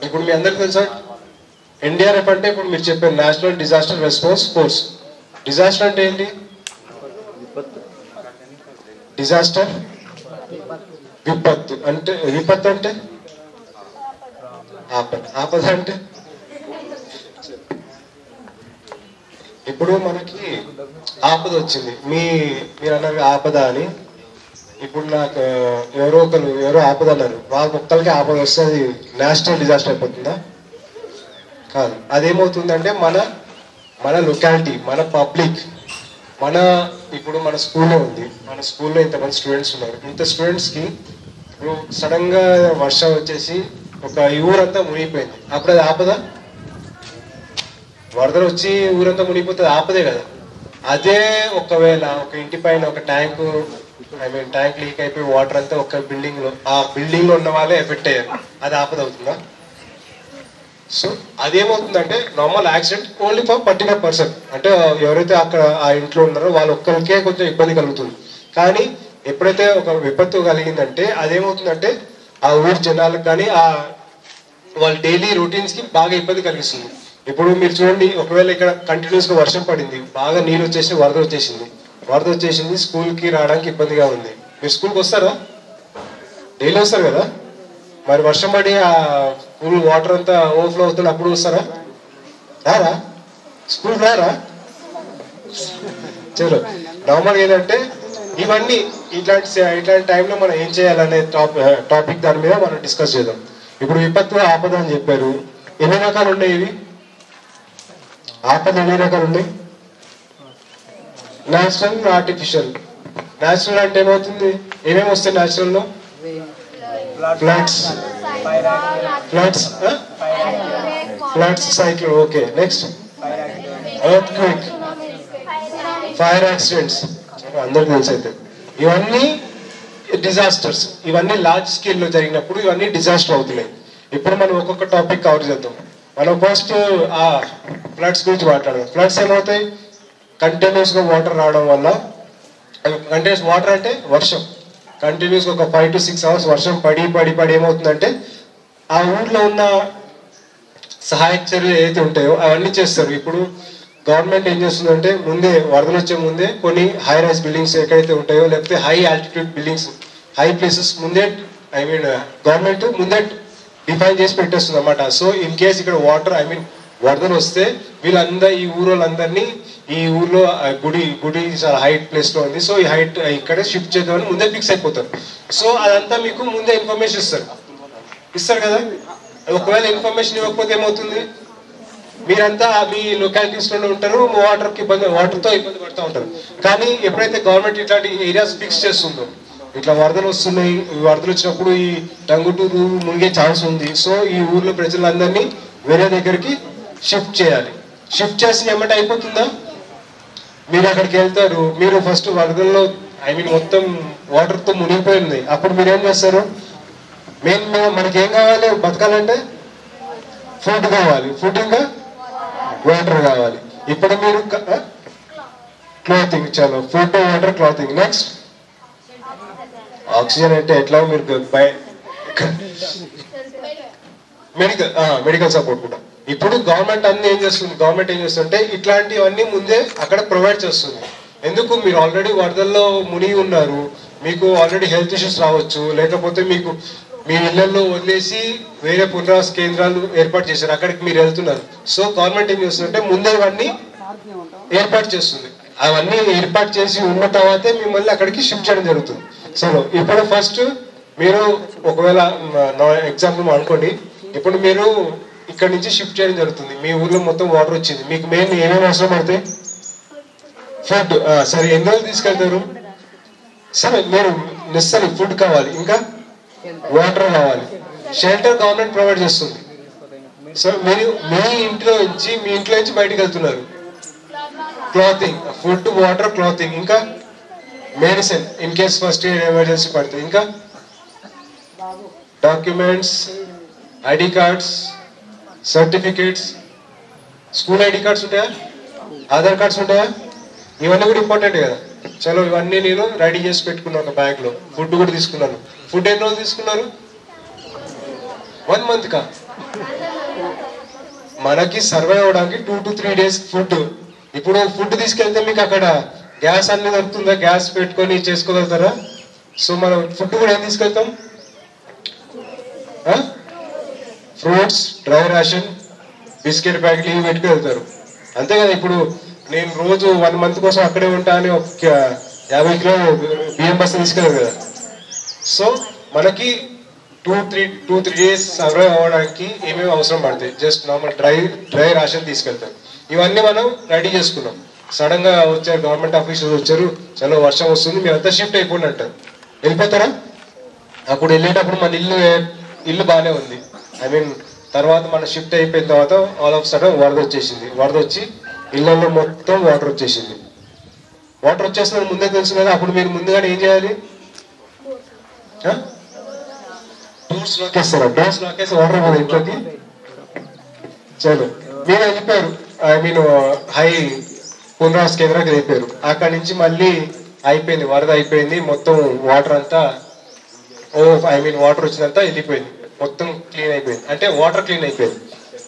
ఇప్పుడు మీ అందరికి తెలుసా ఎన్డీఆర్ఎఫ్ అంటే ఇప్పుడు మీరు చెప్పారు national disaster response force. Disaster అంటే ఏంటి? డిజాస్టర్ విపత్తు అంటే, విపత్తు అంటే ఆపద. ఆపద అంటే ఇప్పుడు మనకి ఆపద వచ్చింది, మీరు అన్నారు ఆపద అని. ఇప్పుడు నాకు ఎవరో ఆపద అన్నారు, వాళ్ళ ఒక్కరికి ఆపద వస్తే అది నేషనల్ డిజాస్టర్ అయిపోతుందా? కాదు. అదేమవుతుందంటే మన లొకాలిటీ, మన పబ్లిక్, ఇప్పుడు మన స్కూల్లో ఉంది, మన స్కూల్లో ఇంతమంది స్టూడెంట్స్ ఉన్నారు. ఇంత స్టూడెంట్స్కి ఇప్పుడు సడన్గా వర్షం వచ్చేసి ఒక ఊరంతా మునిగిపోయింది, అప్పుడు అది ఆపద? వరదలు వచ్చి ఊరంతా మునిగిపోతుంది, ఆపదే కదా. అదే ఒకవేళ ఒక ఇంటి పైన ఒక ట్యాంక్ లీక్ అయిపోయి వాటర్ అంతా ఒక బిల్డింగ్ లో ఉన్న వాళ్ళే ఎఫెక్ట్ అయ్యారు, అది ఆపద అవుతుందా? సో అదేమవుతుందంటే normal accident only for particular person, అంటే ఎవరైతే అక్కడ ఆ ఇంట్లో ఉన్నారో వాళ్ళ ఒక్కరికే కొంచెం ఇబ్బంది కలుగుతుంది. కానీ ఎప్పుడైతే ఒక విపత్తు కలిగిందంటే అదేమవుతుందంటే ఆ ఊరి జనాలకు కానీ వాళ్ళ డైలీ రొటీన్స్ కి బాగా ఇబ్బంది కలిగిస్తుంది. ఇప్పుడు మీరు చూడండి, ఒకవేళ ఇక్కడ కంటిన్యూస్ గా వర్షం పడింది, బాగా నీళ్ళు వచ్చేసి వరద వచ్చేసింది, స్కూల్ కి రావడానికి ఇబ్బందిగా ఉంది. మీరు స్కూల్కి వస్తారా? డైలీ వస్తారు కదా. మరి వర్షం పడి ఆ స్కూల్ వాటర్ అంతా ఓవర్ఫ్లో అవుతుంది, అప్పుడు వస్తారా? రారా? స్కూల్ రారా? చలో, నార్మల్ ఏంటంటే ఇవన్నీ ఇట్లాంటి టైంలో మనం ఏం చేయాలనే టాపిక్ దాని మీద మనం డిస్కస్ చేద్దాం. ఇప్పుడు విపత్తు ఆపద అని చెప్పారు, ఎన్ని రకాలు ఉన్నాయి ఇవి? ఆపద ఎన్ని రకాలు ఉన్నాయి? Natural, artificial. న్యాచురల్ అంటే ఏమవుతుంది? ఏమేమి వస్తాయి న్యాచురల్ లో? Floods, cyclone. Okay, next earth quake, fire accidents, అందరికి తెలిసి అయితే ఇవన్నీ డిజాస్టర్స్. ఇవన్నీ లార్జ్ స్కేల్ లో జరిగినప్పుడు ఇవన్నీ డిజాస్టర్ అవుతున్నాయి. ఇప్పుడు మనం ఒక్కొక్క టాపిక్ కవర్ చేద్దాం. మనం ఫస్ట్ ఆ ఫ్లడ్స్ గురించి మాట్లాడదాం. ఫ్లడ్స్ ఏమవుతాయి? కంటిన్యూస్ గా వాటర్ రావడం వల్ల, కంటిన్యూస్ వాటర్ అంటే వర్షం, కంటిన్యూస్ ఒక 5 to 6 hours వర్షం పడి ఏమవుతుందంటే ఆ ఊర్లో ఉన్న సహాయక చర్యలు ఏదైతే ఉంటాయో అవన్నీ చేస్తారు. ఇప్పుడు గవర్నమెంట్ ఏం చేస్తుందంటే ముందే వరదలు వచ్చే ముందే కొన్ని హై రైజ్ బిల్డింగ్స్ ఎక్కడైతే ఉంటాయో, లేకపోతే high altitude buildings, high places ముందే గవర్నమెంట్ ముందే డిఫైన్ చేసి పెట్టేస్తుంది అన్నమాట. సో ఇన్ కేస్ ఇక్కడ వరదలు వస్తే ఈ ఊరోళ్ళందరినీ, ఈ ఊర్లో గుడి చాలా హైట్ ప్లేస్ లో ఉంది, సో ఈ హైట్ ఇక్కడ షిఫ్ట్ చేద్దామని ముందే ఫిక్స్ అయిపోతారు. సో అదంతా మీకు ముందే ఇన్ఫర్మేషన్ ఇస్తారు కదా. ఒకవేళ ఇన్ఫర్మేషన్ ఇవ్వకపోతే ఏమవుతుంది? మీరంతా మీ లొకాలిటీస్ లో ఉంటారు, వాటర్తో ఇబ్బంది పడుతూ ఉంటారు. కానీ ఎప్పుడైతే గవర్నమెంట్ ఇట్లాంటి ఏరియాస్ ఫిక్స్ చేస్తుందో, ఇట్లా వరదలు వస్తున్నాయి, వరదలు వచ్చినప్పుడు ఈ టంగుటూరు మునిగే ఛాన్స్ ఉంది, సో ఈ ఊర్లో ప్రజలందరినీ వేరే దగ్గరికి షిఫ్ట్ చేయాలి. షిఫ్ట్ చేసి ఏమంటే అయిపోతుందా? మీరు అక్కడికి వెళ్తారు, మీరు ఫస్ట్ వరదల్లో మొత్తం వాటర్తో మునిగిపోయింది, అప్పుడు మీరేం చేస్తారు? మనకి ఏం కావాలి బతకాలంటే? ఫుడ్ కావాలి, ఫుడ్ ఇంకా వాటర్ కావాలి. ఇప్పుడు మీరు క్లాతింగ్, చలో food, water, clothing. Next oxygen అంటే ఎట్లా మీరు మెడికల్ సపోర్ట్ కూడా. ఇప్పుడు గవర్నమెంట్ ఏం చేస్తుంటే ఇట్లాంటివన్నీ ముందే అక్కడ ప్రొవైడ్ చేస్తుంది. ఎందుకు? మీరు ఆల్రెడీ వరదల్లో మునిగి ఉన్నారు, మీకు ఆల్రెడీ హెల్త్ ఇష్యూస్ రావచ్చు, లేకపోతే మీకు మీ ఇళ్లలో వదిలేసి వేరే పునరావాస కేంద్రాలు ఏర్పాటు చేశారు, అక్కడికి మీరు వెళ్తున్నారు. సో గవర్నమెంట్ ఏం చేస్తుందంటే ముందే ఇవన్నీ ఏర్పాటు చేస్తుంది. అవన్నీ ఏర్పాటు చేసి ఉన్న తర్వాతే మిమ్మల్ని అక్కడికి షిఫ్ట్ చేయడం జరుగుతుంది. సో ఇప్పుడు ఫస్ట్ మీరు ఒకవేళ ఎగ్జాంపుల్ అనుకోండి, ఇప్పుడు మీరు ఇక్కడ నుంచి షిఫ్ట్ చేయడం జరుగుతుంది, మీ ఊర్లో మొత్తం వాటర్ వచ్చింది, మీకు మెయిన్ ఏమేమి అవసరం పడతాయి? ఫుడ్. సరే, ఎన్ని రోజులు తీసుకెళ్తారు? సరే, మీరు నెసరీ ఫుడ్ కావాలి, ఇంకా వాటర్ కావాలి, షెల్టర్ గవర్నమెంట్ ప్రొవైడ్ చేస్తుంది. సో మీరు మీ ఇంట్లో నుంచి బయటకు వెళ్తున్నారు, క్లాతింగ్, ఫుడ్, వాటర్, క్లాతింగ్, ఇంకా medicine in case first aid emergency పడుతుంది, ఇంకా documents, ID cards, certificates. School ID cards ఉంటాయా? ఆధార్ కార్డ్స్ ఉంటాయా? ఇవన్నీ కూడా ఇంపార్టెంట్ కదా. చలో, ఇవన్నీ నేను రెడీ చేసి పెట్టుకున్నాను ఒక బ్యాగ్ లో. ఫుడ్ కూడా తీసుకున్నాను. ఫుడ్ ఎన్ని రోజులు తీసుకున్నారు? 1 month కా? మనకి సర్వైవ్ అవడానికి 2 to 3 days ఫుడ్. ఇప్పుడు ఫుడ్ తీసుకెళ్తే మీకు అక్కడ గ్యాస్ అన్ని దొరుకుతుందా? గ్యాస్ పెట్టుకొని చేసుకోగలుగుతారా? సో మనం ఫుడ్ కూడా ఏం తీసుకెళ్తాం? ఫ్రూట్స్, డ్రై రేషన్, బిస్కెట్ ప్యాకెట్లు ఇవి పెట్టుకు వెళ్తారు, అంతే కదా. ఇప్పుడు నేను రోజు 1 month కోసం అక్కడే ఉంటా అని ఒక 50 కిలో బియ్యం బస్తా తీసుకెళ్ళారు కదా. సో మనకి 2-3 days సర్వైవ్ అవ్వడానికి ఏమేమి అవసరం పడతాయి? జస్ట్ నార్మల్ డ్రై రేషన్ తీసుకెళ్తారు. ఇవన్నీ మనం రెడీ చేసుకున్నాం. సడన్ గా వచ్చారు గవర్నమెంట్ ఆఫీసర్స్ వచ్చారు, చలో వర్షం వస్తుంది మీరంతా షిఫ్ట్ అయిపోండి అంటారు. వెళ్ళిపోతారా? అప్పుడు వెళ్ళేటప్పుడు మన ఇల్లు బాగానే ఉంది. ఐ మీన్ తర్వాత మన షిఫ్ట్ అయిపోయిన తర్వాత ఆల్ ఆఫ్ సడన్ వరద వచ్చేసింది. వరద వచ్చి ఇళ్ళల్లో మొత్తం వాటర్ వచ్చేసింది. వాటర్ వచ్చేస్తున్నది ముందే తెలుసు కదా. అప్పుడు మీరు ముందుగానే ఏం చేయాలి? డోర్స్ లాక్ వేస్తారా? డోర్స్ లాక్ వేస్తే వాటర్ కదా ఇంట్లోకి. చలో మీరు వెళ్ళిపోయారు, ఐ మీన్ హై పునరావాస కేంద్రానికి వెళ్ళిపోయారు. అక్కడి నుంచి మళ్ళీ అయిపోయింది, వరద అయిపోయింది, మొత్తం వాటర్ అంతా వాటర్ వచ్చినంతా వెళ్ళిపోయింది, మొత్తం క్లీన్ అయిపోయింది. అంటే వాటర్ క్లీన్ అయిపోయింది.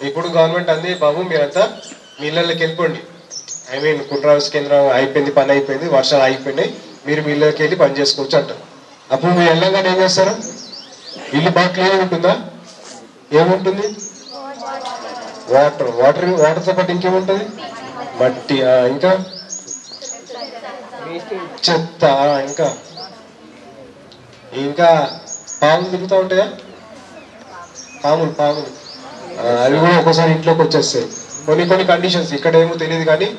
ఇప్పుడు గవర్నమెంట్ అంది, బాబు మీరంతా మీ ఇళ్ళకి వెళ్ళిపోండి. ఐ మీన్ పునరావాస కేంద్రం అయిపోయింది, పని అయిపోయింది, వర్షాలు అయిపోయినాయి, మీరు మీ ఇళ్ళకి వెళ్ళి పని చేసుకోవచ్చు అంటారు. అప్పుడు మీరు వెళ్ళగానే ఏం చేస్తారు? ఇల్లు బాగా క్లీన్ ఉంటుందా? ఏముంటుంది? వాటర్తో పాటు ఇంకేముంటుంది? మట్టి, ఇంకా చెత్త, ఇంకా పాములు తిరుగుతూ ఉంటాయా? పాములు అవి కూడా ఒక్కోసారి ఇంట్లోకి వచ్చేస్తాయి. కొన్ని కండిషన్స్ ఇక్కడ ఏమో తెలియదు కానీ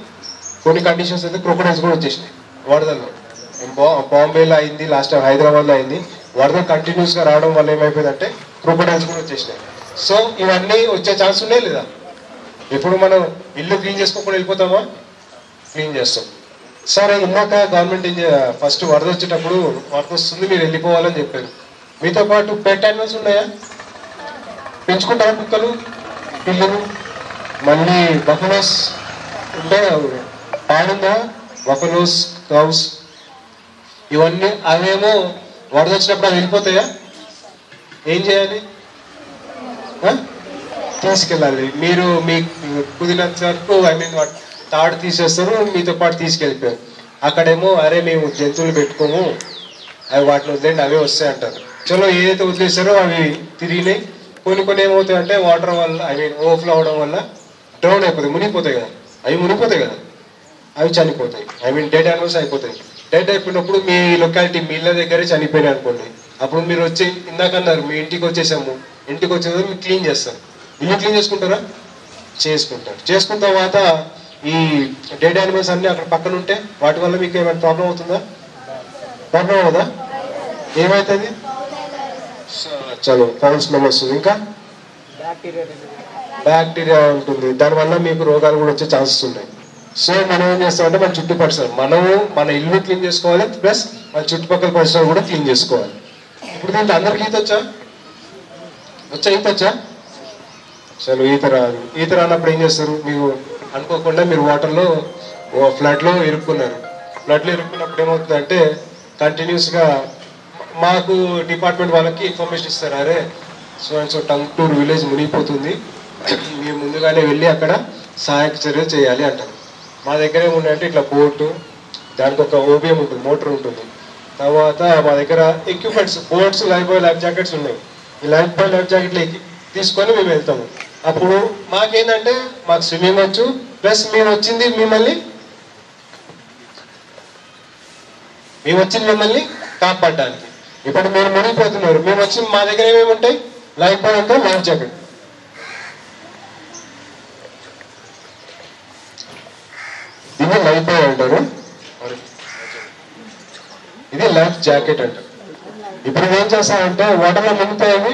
కొన్ని కండిషన్స్ అయితే క్రొకడైల్స్ కూడా వచ్చేసినాయి వరదల్లో. బాంబేలో అయింది, లాస్ట్ టైం హైదరాబాద్లో అయింది. వరద కంటిన్యూస్ గా రావడం వల్ల ఏమైపోయిందంటే క్రొకడైల్స్ కూడా వచ్చేసినాయి. సో ఇవన్నీ వచ్చే ఛాన్స్ ఉన్నాయి లేదా? ఇప్పుడు మనం ఇల్లు క్లీన్ చేసుకోకుండా వెళ్ళిపోతామా? క్లీన్ చేస్తాం. సరే, ఇందాక గవర్నమెంట్ ఫస్ట్ వరద వచ్చేటప్పుడు వరద వస్తుంది మీరు వెళ్ళిపోవాలని చెప్పారు. మీతో పాటు పెట్ యానిమల్స్ ఉన్నాయా? పెంచుకుంటారా? కుక్కలు, పిల్లలు, మళ్ళీ బఫలోస్ ఉంటాయా? పాడుందా? బఫలోస్, కౌస్ ఇవన్నీ అవేమో వరద వచ్చినప్పుడు అవి వెళ్ళిపోతాయా? ఏం చేయాలి? తీసుకెళ్ళాలి. మీరు మీకు కుదిరినంత వరకు ఐ మీన్ తాడు తీసేస్తారు, మీతో పాటు తీసుకెళ్ళిపోయారు. అక్కడేమో అరే మేము జంతువులు పెట్టుకోము, అవి వాటిని వదిలేండి అవే వస్తాయి అంటారు. చలో ఏదైతే వదిలేస్తారో అవి తిరిగినాయి. కొన్ని ఏమవుతాయంటే వాటర్ వల్ల ఐ మీన్ ఓవర్ఫ్లో అవడం వల్ల డ్రౌన్ అయిపోతాయి, మునిగిపోతాయి కదా. అవి మునిగిపోతాయి కదా, అవి చనిపోతాయి. ఐ మీన్ డెడ్ యానిమల్స్ అయిపోతాయి. డెడ్ అయిపోయినప్పుడు మీ లొకాలిటీ మీ ఇళ్ళ దగ్గరే చనిపోయినాయి అనుకోండి. అప్పుడు మీరు వచ్చి ఇందాక అన్నారు మీ ఇంటికి వచ్చేసాము, ఇంటికి వచ్చే మీరు క్లీన్ చేస్తారు. ఇల్లు క్లీన్ చేసుకుంటారా? చేసుకున్న తర్వాత ఈ డెడ్ యానిమల్స్ అన్ని అక్కడ పక్కన ఉంటే వాటి వల్ల మీకు ఏమైనా ప్రాబ్లం అవుతుందా? ప్రాబ్లం అవుదా? ఏమవుతుంది? చలో ఫౌల్ స్మెల్ వస్తుంది, ఇంకా బ్యాక్టీరియా ఉంటుంది, దానివల్ల మీకు రోగాలు కూడా వచ్చే ఛాన్సెస్ ఉన్నాయి. సో మనం ఏం చేస్తామంటే మన చుట్టూ పరిసరాలు మనము మన ఇల్లు క్లీన్ చేసుకోవాలి, ప్లస్ మన చుట్టుపక్కల పరిసరాలు కూడా క్లీన్ చేసుకోవాలి. ఇప్పుడు దీంట్లో అందరికి ఈత వచ్చా? ఈత వచ్చా? చలో ఈత రానప్పుడు ఏం చేస్తారు? మీరు అనుకోకుండా మీరు వాటర్లో ఫ్లడ్లో ఇరుక్కున్నారు. ఫ్లడ్లో ఇరుక్కున్నప్పుడు ఏమవుతుందంటే కంటిన్యూస్గా మాకు డిపార్ట్మెంట్ వాళ్ళకి ఇన్ఫర్మేషన్ ఇస్తారు, అరే సో టంగుటూరు విలేజ్ మునిగిపోతుంది, మీరు ముందుగానే వెళ్ళి అక్కడ సహాయక చర్యలు చేయాలి అంటారు. మా దగ్గర ఏముందంటే ఇట్లా బోటు, దానికి ఒక ఓబిఎం ఉంటుంది, మోటార్ ఉంటుంది. తర్వాత మా దగ్గర ఎక్విప్మెంట్స్, బోట్స్, లైఫ్ జాకెట్స్ ఉన్నాయి. ఈ లైఫ్ జాకెట్లు తీసుకొని మేము వెళ్తాము. అప్పుడు మాకేంటంటే మాకు స్విమ్మింగ్ వచ్చు, ప్లస్ మేము వచ్చింది మిమ్మల్ని కాపాడడానికి. ఇప్పుడు మీరు మునిగిపోతున్నారు, మేము వచ్చి మా దగ్గర ఏమేమి ఉంటాయి? లైఫ్ బాయ్ అంటే లైఫ్ జాకెట్, ఇది లైఫ్ బాయ్ అంటారు, ఇది లైఫ్ జాకెట్ అంటారు. ఇప్పుడు ఏం చేస్తామంటే వాటర్లో మునిగిపోయావి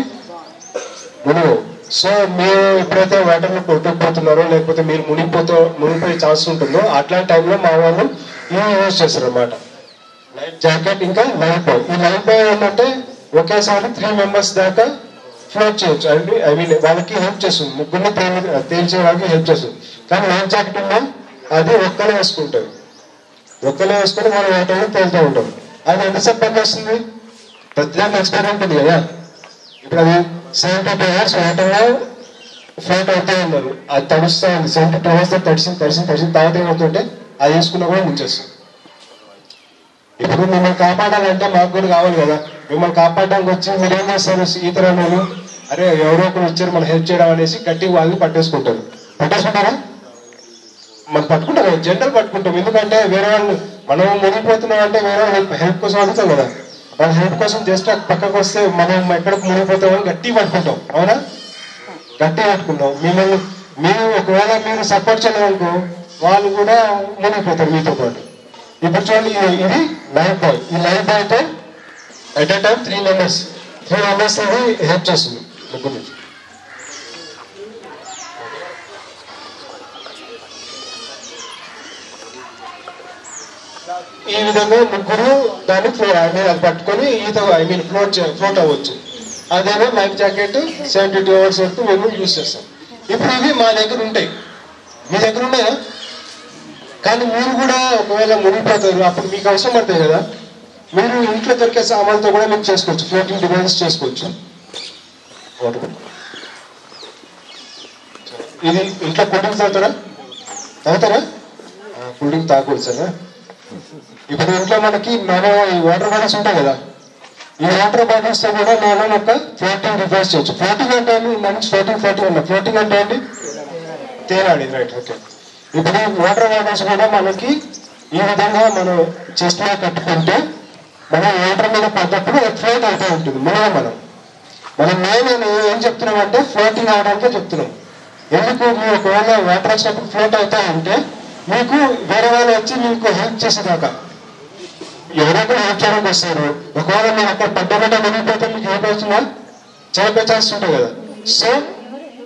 మునిగు. సో మీరు ఎప్పుడైతే వాటర్లో కొట్టుకుపోతున్నారో లేకపోతే మీరు మునిగిపోయే ఛాన్స్ ఉంటుందో అట్లాంటి టైంలో మా వాళ్ళు ఇవి యూజ్ చేస్తారు అన్నమాట, లైఫ్ జాకెట్ ఇంకా లైఫ్ బాయ్. ఈ లైఫ్ బాయ్ ఏంటంటే ఒకేసారి 3 members దాకా ఫ్లోట్ చేయొచ్చు. ఐ మీన్ వాళ్ళకి హెల్ప్ చేస్తుంది, ముగ్గురిని తేల్చేయడానికి హెల్ప్ చేస్తుంది. కానీ లైఫ్ జాకెట్ ఉన్నా అది ఒక్కలే వేసుకుంటారు, వేసుకొని వాళ్ళు వాటర్లో తేలుతూ ఉంటారు. అది ఎంతసేపు పని వస్తుంది? ప్రతిదానికి ఎక్స్పైరీ ఉంటుంది కదా. ఇప్పుడు అది 72 hours వాటర్లో ఫ్లోట్ అవుతూ ఉన్నారు. అది తడుస్తూ ఉంది. 72 hours తడిసిన తర్వాత ఏమవుతుంటే అది వేసుకున్నా కూడా ముంచేస్తుంది. ఇప్పుడు మిమ్మల్ని కాపాడాలంటే మాకు కూడా కావాలి కదా. మిమ్మల్ని కాపాడడానికి వచ్చి మీరు ఏం చేస్తారు, ఈతరాలు అరే ఎవరో ఒకరు వచ్చారు మనం హెల్ప్ చేయడం అనేసి గట్టిగా వాళ్ళని పట్టేసుకుంటారు. పట్టేసుకుంటారా? మనం పట్టుకుంటాం, జనరల్ పట్టుకుంటాం. ఎందుకంటే వేరే వాళ్ళు మనం మునిగిపోతున్నాం అంటే వేరే హెల్ప్ కోసం అడుగుతాం కదా. వాళ్ళ హెల్ప్ కోసం జస్ట్ పక్కకు వస్తే మనం ఎక్కడికి మునిగిపోతామని గట్టిగా పట్టుకుంటాం. అవునా? గట్టిగా పట్టుకుంటాం. మీరు ఒకవేళ మీరు సపోర్ట్ చేయలేదనుకో వాళ్ళు కూడా మునిగిపోతారు మీతో పాటు. ఇప్పుడు చూడండి, ఇది లైఫ్ బాయ్. ఈ లైఫ్ బాయ్ అయితే ఎట్ ఎ టైం 3 members అది హెల్ప్ చేస్తుంది ముగ్గురు. ఈ విధంగా ముగ్గురు దాన్ని అది పట్టుకొని ఫ్లోట్ అవ్వచ్చు. అదేమో లైఫ్ జాకెట్ 72 hours వరకు మేము యూజ్ చేస్తాం. ఇప్పుడు ఇవి మా దగ్గర ఉంటాయి, మీ దగ్గర ఉన్నాయా? కానీ మీరు కూడా ఒకవేళ మునిగిపోతారు, అప్పుడు మీకు అవసరం పడతాయి కదా. మీరు ఇంట్లో దొరికే సామాన్లతో కూడా మేము చేసుకోవచ్చు, ఫ్లోటింగ్ డివైసెస్ చేసుకోవచ్చు. ఇది ఇంట్లో కూల్ డ్రింక్ తాగుతారా? కూల్ డ్రింక్ తాగకూడదు సార్. ఇప్పుడు ఇంట్లో మనకి వాటర్ బాటిల్స్ ఉంటాయి కదా. ఈ వాటర్ బాటిల్స్ తో కూడా మనం ఒక ఫ్లోటింగ్ డివైస్ చేయొచ్చు. ఫ్లోటింగ్ అంటే మంచి ఫ్లోటింగ్ అంటే ఏంటి? తేలాడి, రైట్, ఓకే. ఇప్పుడు వాటర్ బాటిల్స్ కూడా మనకి ఈ విధంగా మనం చెస్ట్ మీద కట్టుకుంటే మనం వాటర్ మీద పడ్డప్పుడు ఫ్లోట్ అవుతూ ఉంటుంది. మనం మెయిన్ ఏం చెప్తున్నాం అంటే ఫ్లోటింగ్ అవడానికే చెప్తున్నాం. ఎందుకు? మీరు ఒకవేళ వాటర్ వచ్చినప్పుడు ఫ్లోట్ అవుతా ఉంటే మీకు వేరే వాళ్ళు వచ్చి మీకు హెల్ప్ చేసేదాకా ఎవరైనా హెల్ప్ చేయడానికి వస్తారు. ఒకవేళ మీరు అక్కడ పడ్డ మునిగిపోతే మీకు హెల్ప్ అవుతుందా? చనిపోయే ఛాన్స్ ఉంటాయి కదా. సో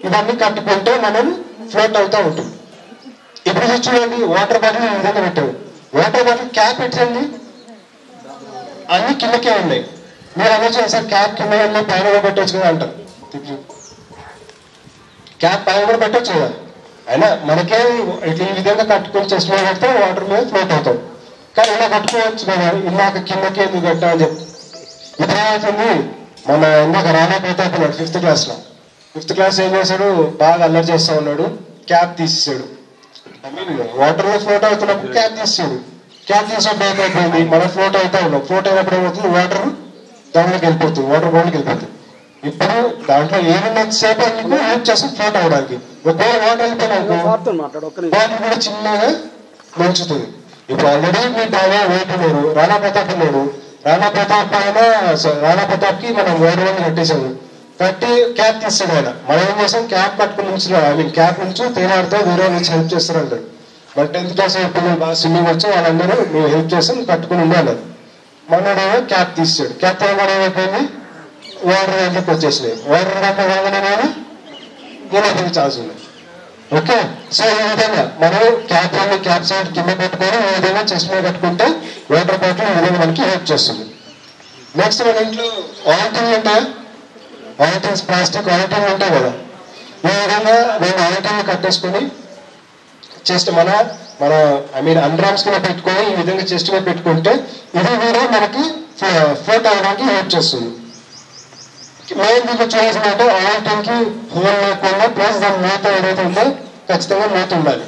ఇవన్నీ కట్టుకుంటే మనం ఫ్లోట్ అవుతూ ఉంటుంది. ఇప్పుడు చూడండి, వాటర్ బాటిల్ ఈ విధంగా పెట్టాము. వాటర్ బాటిల్ క్యాప్ పెట్టండి, అన్ని కిందకే ఉన్నాయి. మీరు అనొచ్చు సార్ క్యాప్ కింద వెళ్ళి పైన కూడా పెట్టవచ్చు కదా అంటారు. క్యాప్ పైన కూడా పెట్టవచ్చు కదా. అయినా మనకే ఇట్లా ఈ విధంగా కట్టుకొని చెస్ట్ మీద పెడితే వాటర్ మీద ఫ్లోట్ అవుతాం. కానీ ఇలా కట్టుకోవచ్చు కదా, ఇలాగ కిందకే ఎందుకు కట్టా అని చెప్పి. ఇప్పుడు ఏమవుతుంది, మన ఇందాక రానా ప్రతాప్ ఉన్నాడు 5th classలో. 5th class ఏం చేశాడు, బాగా అల్లరి చేస్తా ఉన్నాడు, క్యాప్ తీసేసాడు. వాటర్ లో ఫ్లోట్ అవుతున్నప్పుడు క్యాప్ తీసాడు. క్యాప్ తీసినప్పుడు ఏమైపోయింది, మనం ఫ్లోట్ అవుతా ఉన్నాం. ఫ్లోట్ అయినప్పుడు ఏమవుతుంది, వాటర్ దాంట్లోకి వెళ్ళిపోతుంది, వాటర్ బాడీకి వెళ్ళిపోతుంది. ఇప్పుడు దాంట్లో ఏమున్నంతసేపు మీకు హెల్ప్ చేస్తుంది ఫ్లోట్ అవడానికి. ఒకవేళ వాటర్ వెళ్ళిపోయినాక బాడీ కూడా చిన్నగా పెంచుతుంది. ఇప్పుడు ఆల్రెడీ మీ బాగా వెయిట్ ఉన్నారు, రానా ప్రతాప్ ఉన్నాడు. రానా ప్రతాప్ కి మనం వేరే వాళ్ళు కట్టేసాము. కట్టి క్యాప్ తీస్తాడు ఆయన. మనం ఏం చేస్తాం, క్యాప్ పట్టుకుని క్యాప్ నుంచి తేలాడితే వేరే నుంచి హెల్ప్ చేస్తారు అంటారు. మన 10th class పిల్లలు బాగా స్విమ్మింగ్ వచ్చి వాళ్ళందరూ మేము హెల్ప్ చేస్తాం కట్టుకుని ఉండాలి. మనోడేమో క్యాప్ తీస్తాడు. క్యాప్ తీయగానే ఏమైపోయింది, వాటర్ దాంట్లోకి వచ్చేసినాయి. వాటర్ దాంట్లో రాగానే ఇలా ఛాన్స్ ఉంది. ఓకే, సో ఈ విధంగా మనం క్యాప్ సైడ్ కింద పెట్టుకొని ఈ విధంగా చెస్ట్ మీద కట్టుకుంటే వాటర్ బాటిల్ ఈ విధంగా మనకి హెల్ప్ చేస్తుంది. నెక్స్ట్ మన ఇంట్లో ఆయిల్ ఉంటాయా? ఆయిల్ ప్లాస్టిక్ ఆయిల్ ఉంటాయి కదా. ఈ విధంగా మేము ఆయిల్ కట్టేసుకొని చెస్ట్ మన అండర్ ఆర్మ్స్ కింద పెట్టుకొని ఈ విధంగా చెస్ట్ మీద పెట్టుకుంటే ఇది కూడా మనకి ఫ్లోట్ అవ్వడానికి హెల్ప్ చేస్తుంది. మెయిన్ దీంట్లో చేయాల్సిందంటే ఆయిల్ కి హోల్ లేకుండా ప్లస్ దాని మూత ఏదైతే ఉందో ఖచ్చితంగా మూత ఉండాలి.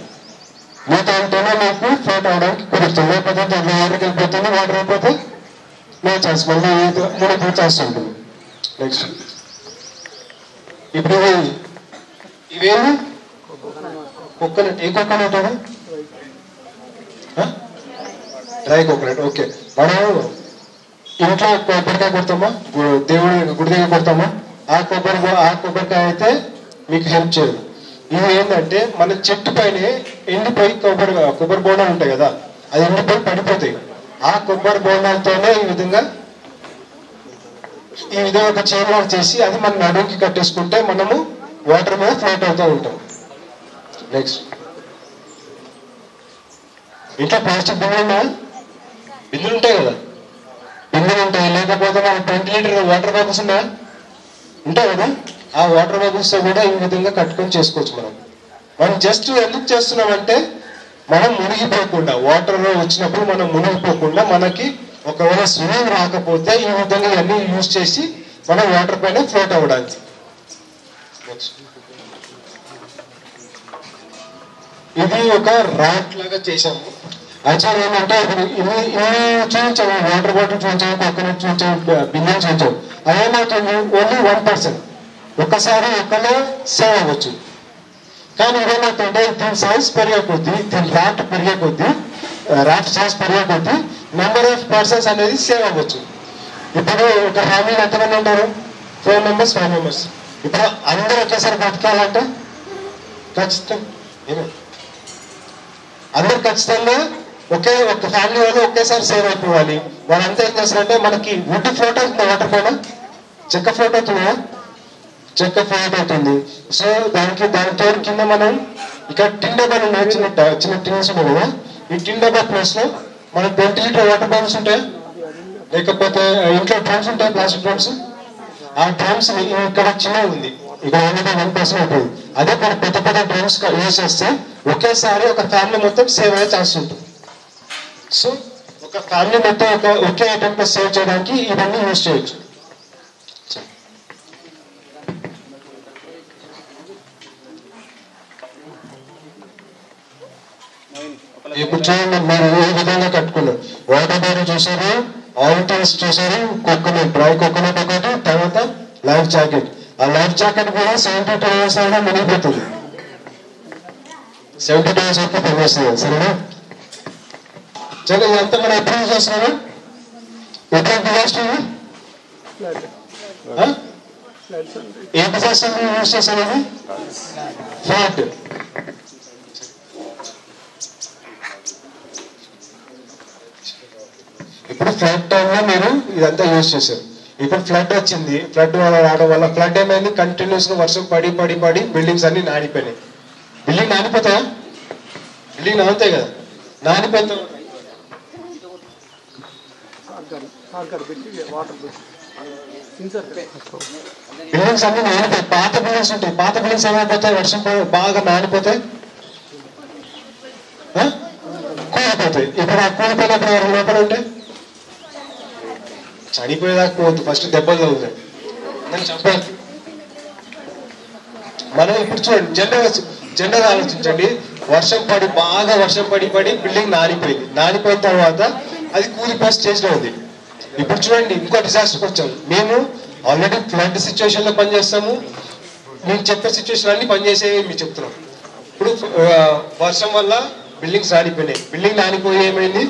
మూత ఉంటేనే మీకు ఫ్లోట్ అవడానికి కుదురుతుంది. లేకపోతే దాంట్లో వాటర్కి వెళ్ళిపోతుంది, వాటర్ అయిపోతే నో ఛాన్స్, మళ్ళీ మునిగిపోయే ఛాన్స్ ఉంటుంది. నెక్స్ట్ ఇప్పుడు ఇవేమి కోకోనట్. ఏ కోకోనట్ అది? Dry coconut. ఓకే, మనం ఇంట్లో కొబ్బరికాయ కొడతామా, గుడి దగ్గర కొడతామా, ఆ కొబ్బరికాయ అయితే మీకు హెల్ప్ చేయదు. ఇది ఏంటంటే మన చెట్టు పైన ఎండిపోయి కొబ్బరి బోండాలు ఉంటాయి కదా, అది ఎండిపోయి పడిపోతాయి. ఆ కొబ్బరి బోండాలతోనే ఈ విధంగా ఒక చైన్ లాగా చేసి అది మన నడుముకి కట్టేసుకుంటే మనము వాటర్ మీద ఫ్లోట్ అవుతూ ఉంటాం. నెక్స్ట్ ఇంట్లో ప్లాస్టిక్ బిందులు ఉంటాయి కదా, బిందులు ఉంటాయి. లేకపోతే మన 20 లీటర్ వాటర్ బాటిల్స్ ఉంటాయి కదా, ఆ వాటర్ బాటిల్స్ కూడా ఈ విధంగా కట్టుకొని చేసుకోవచ్చు. మనం జస్ట్ ఎందుకు చేస్తున్నామంటే మనం మునిగిపోకుండా, వాటర్ వచ్చినప్పుడు మనం మునిగిపోకుండా, మనకి ఒకవేళ స్విమ్మింగ్ రాకపోతే ఈ విధంగా ఇవన్నీ యూజ్ చేసి మనం వాటర్ పైన ఫ్లోట్ అవ్వడానికి. ఇది ఒక ర్యాక్ లాగా చేసాము. యాక్చువల్ ఏంటంటే ఇప్పుడు ఇన్ని చూపించాము, వాటర్ బాటిల్ చూపించాము, కోకోనట్ చూపించాము, బియ్యం చూపించాము. అదేమవుతుంది, ఓన్లీ 1%. ఒక్కసారి ఒక్కనే సేవ్ అవ్వచ్చు. కానీ ఇదేమవుతుంటే దీని సైజ్ పెరిగే కొద్దీ, దీని ర్యాట్ సైజ్ పెరిగే కొద్దీ నెంబర్ ఆఫ్ పర్సన్స్ అనేది సేవ్ అవ్వచ్చు. ఇప్పుడు ఒక ఫ్యామిలీలో ఎంతమంది ఉంటారు? 4 members 5 members. ఇప్పుడు అందరూ ఒకేసారి బతకాలంటే అందరు ఖచ్చితంగా ఒక ఫ్యామిలీ వాళ్ళు ఒకేసారి సేవ్ అయిపోవాలి. వాళ్ళంతా ఏం చేస్తారంటే, మనకి వుడ్ ఫ్లోట్ అవుతుంది, వాటర్ పైన చెక్క ఫ్లోట్ అవుతుందా? చెక్క ఫ్లోట్ అవుతుంది. సో దాని కింద మనం ఇక్కడ టిన్ డబ్బాలు ఉన్నాయి, చిన్న టిన్స్ ఉన్నాయి కదా. ఈ టిన్ డబ్బా ప్లేస్ లో మనకు 20 లీటర్ వాటర్ బాటిల్స్ ఉంటాయి, లేకపోతే ఇంట్లో డ్రమ్స్ ఉంటాయి, ప్లాస్టిక్ డ్రమ్స్. ఆ డ్రమ్స్ ఇక్కడ చిన్నగా ఉంది, ఇక్కడ 1% ఉంటుంది. అదే మనం పెద్ద డ్రమ్స్ యూజ్ చేస్తే ఒకేసారి ఒక ఫ్యామిలీ మొత్తం సేవ్ అయ్యే ఛాన్స్ ఉంటుంది. సో ఒక ఫ్యామిలీ మొత్తం ఒకే ఐటమ్ తో సేవ్ చేయడానికి ఇవన్నీ యూజ్ చేయొచ్చు. ఇప్పుడు చూడండి, మీరు ఏ విధంగా కట్టుకున్నారు. వాటర్ బాటిల్ చూసారు, ఆయిల్ టేస్ట్ చూసారు, కోకోనట్, డ్రై కోకోనట్ ఒకటి, తర్వాత లైఫ్ జాకెట్. ఆ లైఫ్ జాకెట్ కూడా 72 hours అయినా మునిగిపోతుంది. 72 hours వరకు పనిచేస్తుంది. సరేనా? చలో, ఇదంతా మనం ఎప్పుడు యూజ్ చేస్తున్నాము? ఎప్పుడు డిజాస్టర్ ఏ డిజాస్టర్ యూజ్ చేస్తాను? ఫ్లడ్. ఇప్పుడు ఫ్లడ్ టైంలో మీరు ఇదంతా యూజ్ చేశారు. ఇప్పుడు ఫ్లడ్ వచ్చింది. ఫ్లడ్ రావడం వల్ల ఫ్లడ్ ఏమైంది, కంటిన్యూస్ గా వర్షం పడి బిల్డింగ్స్ అన్ని నానిపోయినాయి. బిల్డింగ్ నానిపోతాయా? బిల్డింగ్ నానుతాయి కదా. నానిపోతా బిల్డింగ్స్ అన్ని నానిపోతాయి. పాత బిల్డింగ్స్ ఉంటాయి, పాత బిల్డింగ్స్ ఏమైపోతాయి, వర్షం బాగా నానిపోతాయి, కూలిపోతాయి. ఇప్పుడు ఆ కూలిపోయినప్పుడు ఎవరు లోపల ఉంటాయి? చనిపోయేదాకా పోవద్దు, ఫస్ట్ దెబ్బలు తగ్గుతాయి, నేను చెప్పాలి. మనం ఇప్పుడు చూడండి, జెండర్ ఆలోచించండి. బాగా వర్షం పడి బిల్డింగ్ నానిపోయిన తర్వాత అది కూలిపోయే స్టేజ్ లో ఉంది. ఇప్పుడు చూడండి, ఇంకో డిజాస్టర్కి వచ్చాము. మేము ఆల్రెడీ ఫ్లడ్ సిచ్యువేషన్ లో పనిచేస్తాము. మేము చెప్పే సిచ్యువేషన్ అన్ని పనిచేసేవి మీకు చెప్తున్నాం. ఇప్పుడు వర్షం వల్ల బిల్డింగ్స్ నానిపోయినాయి. బిల్డింగ్ నానిపోయి ఏమైంది,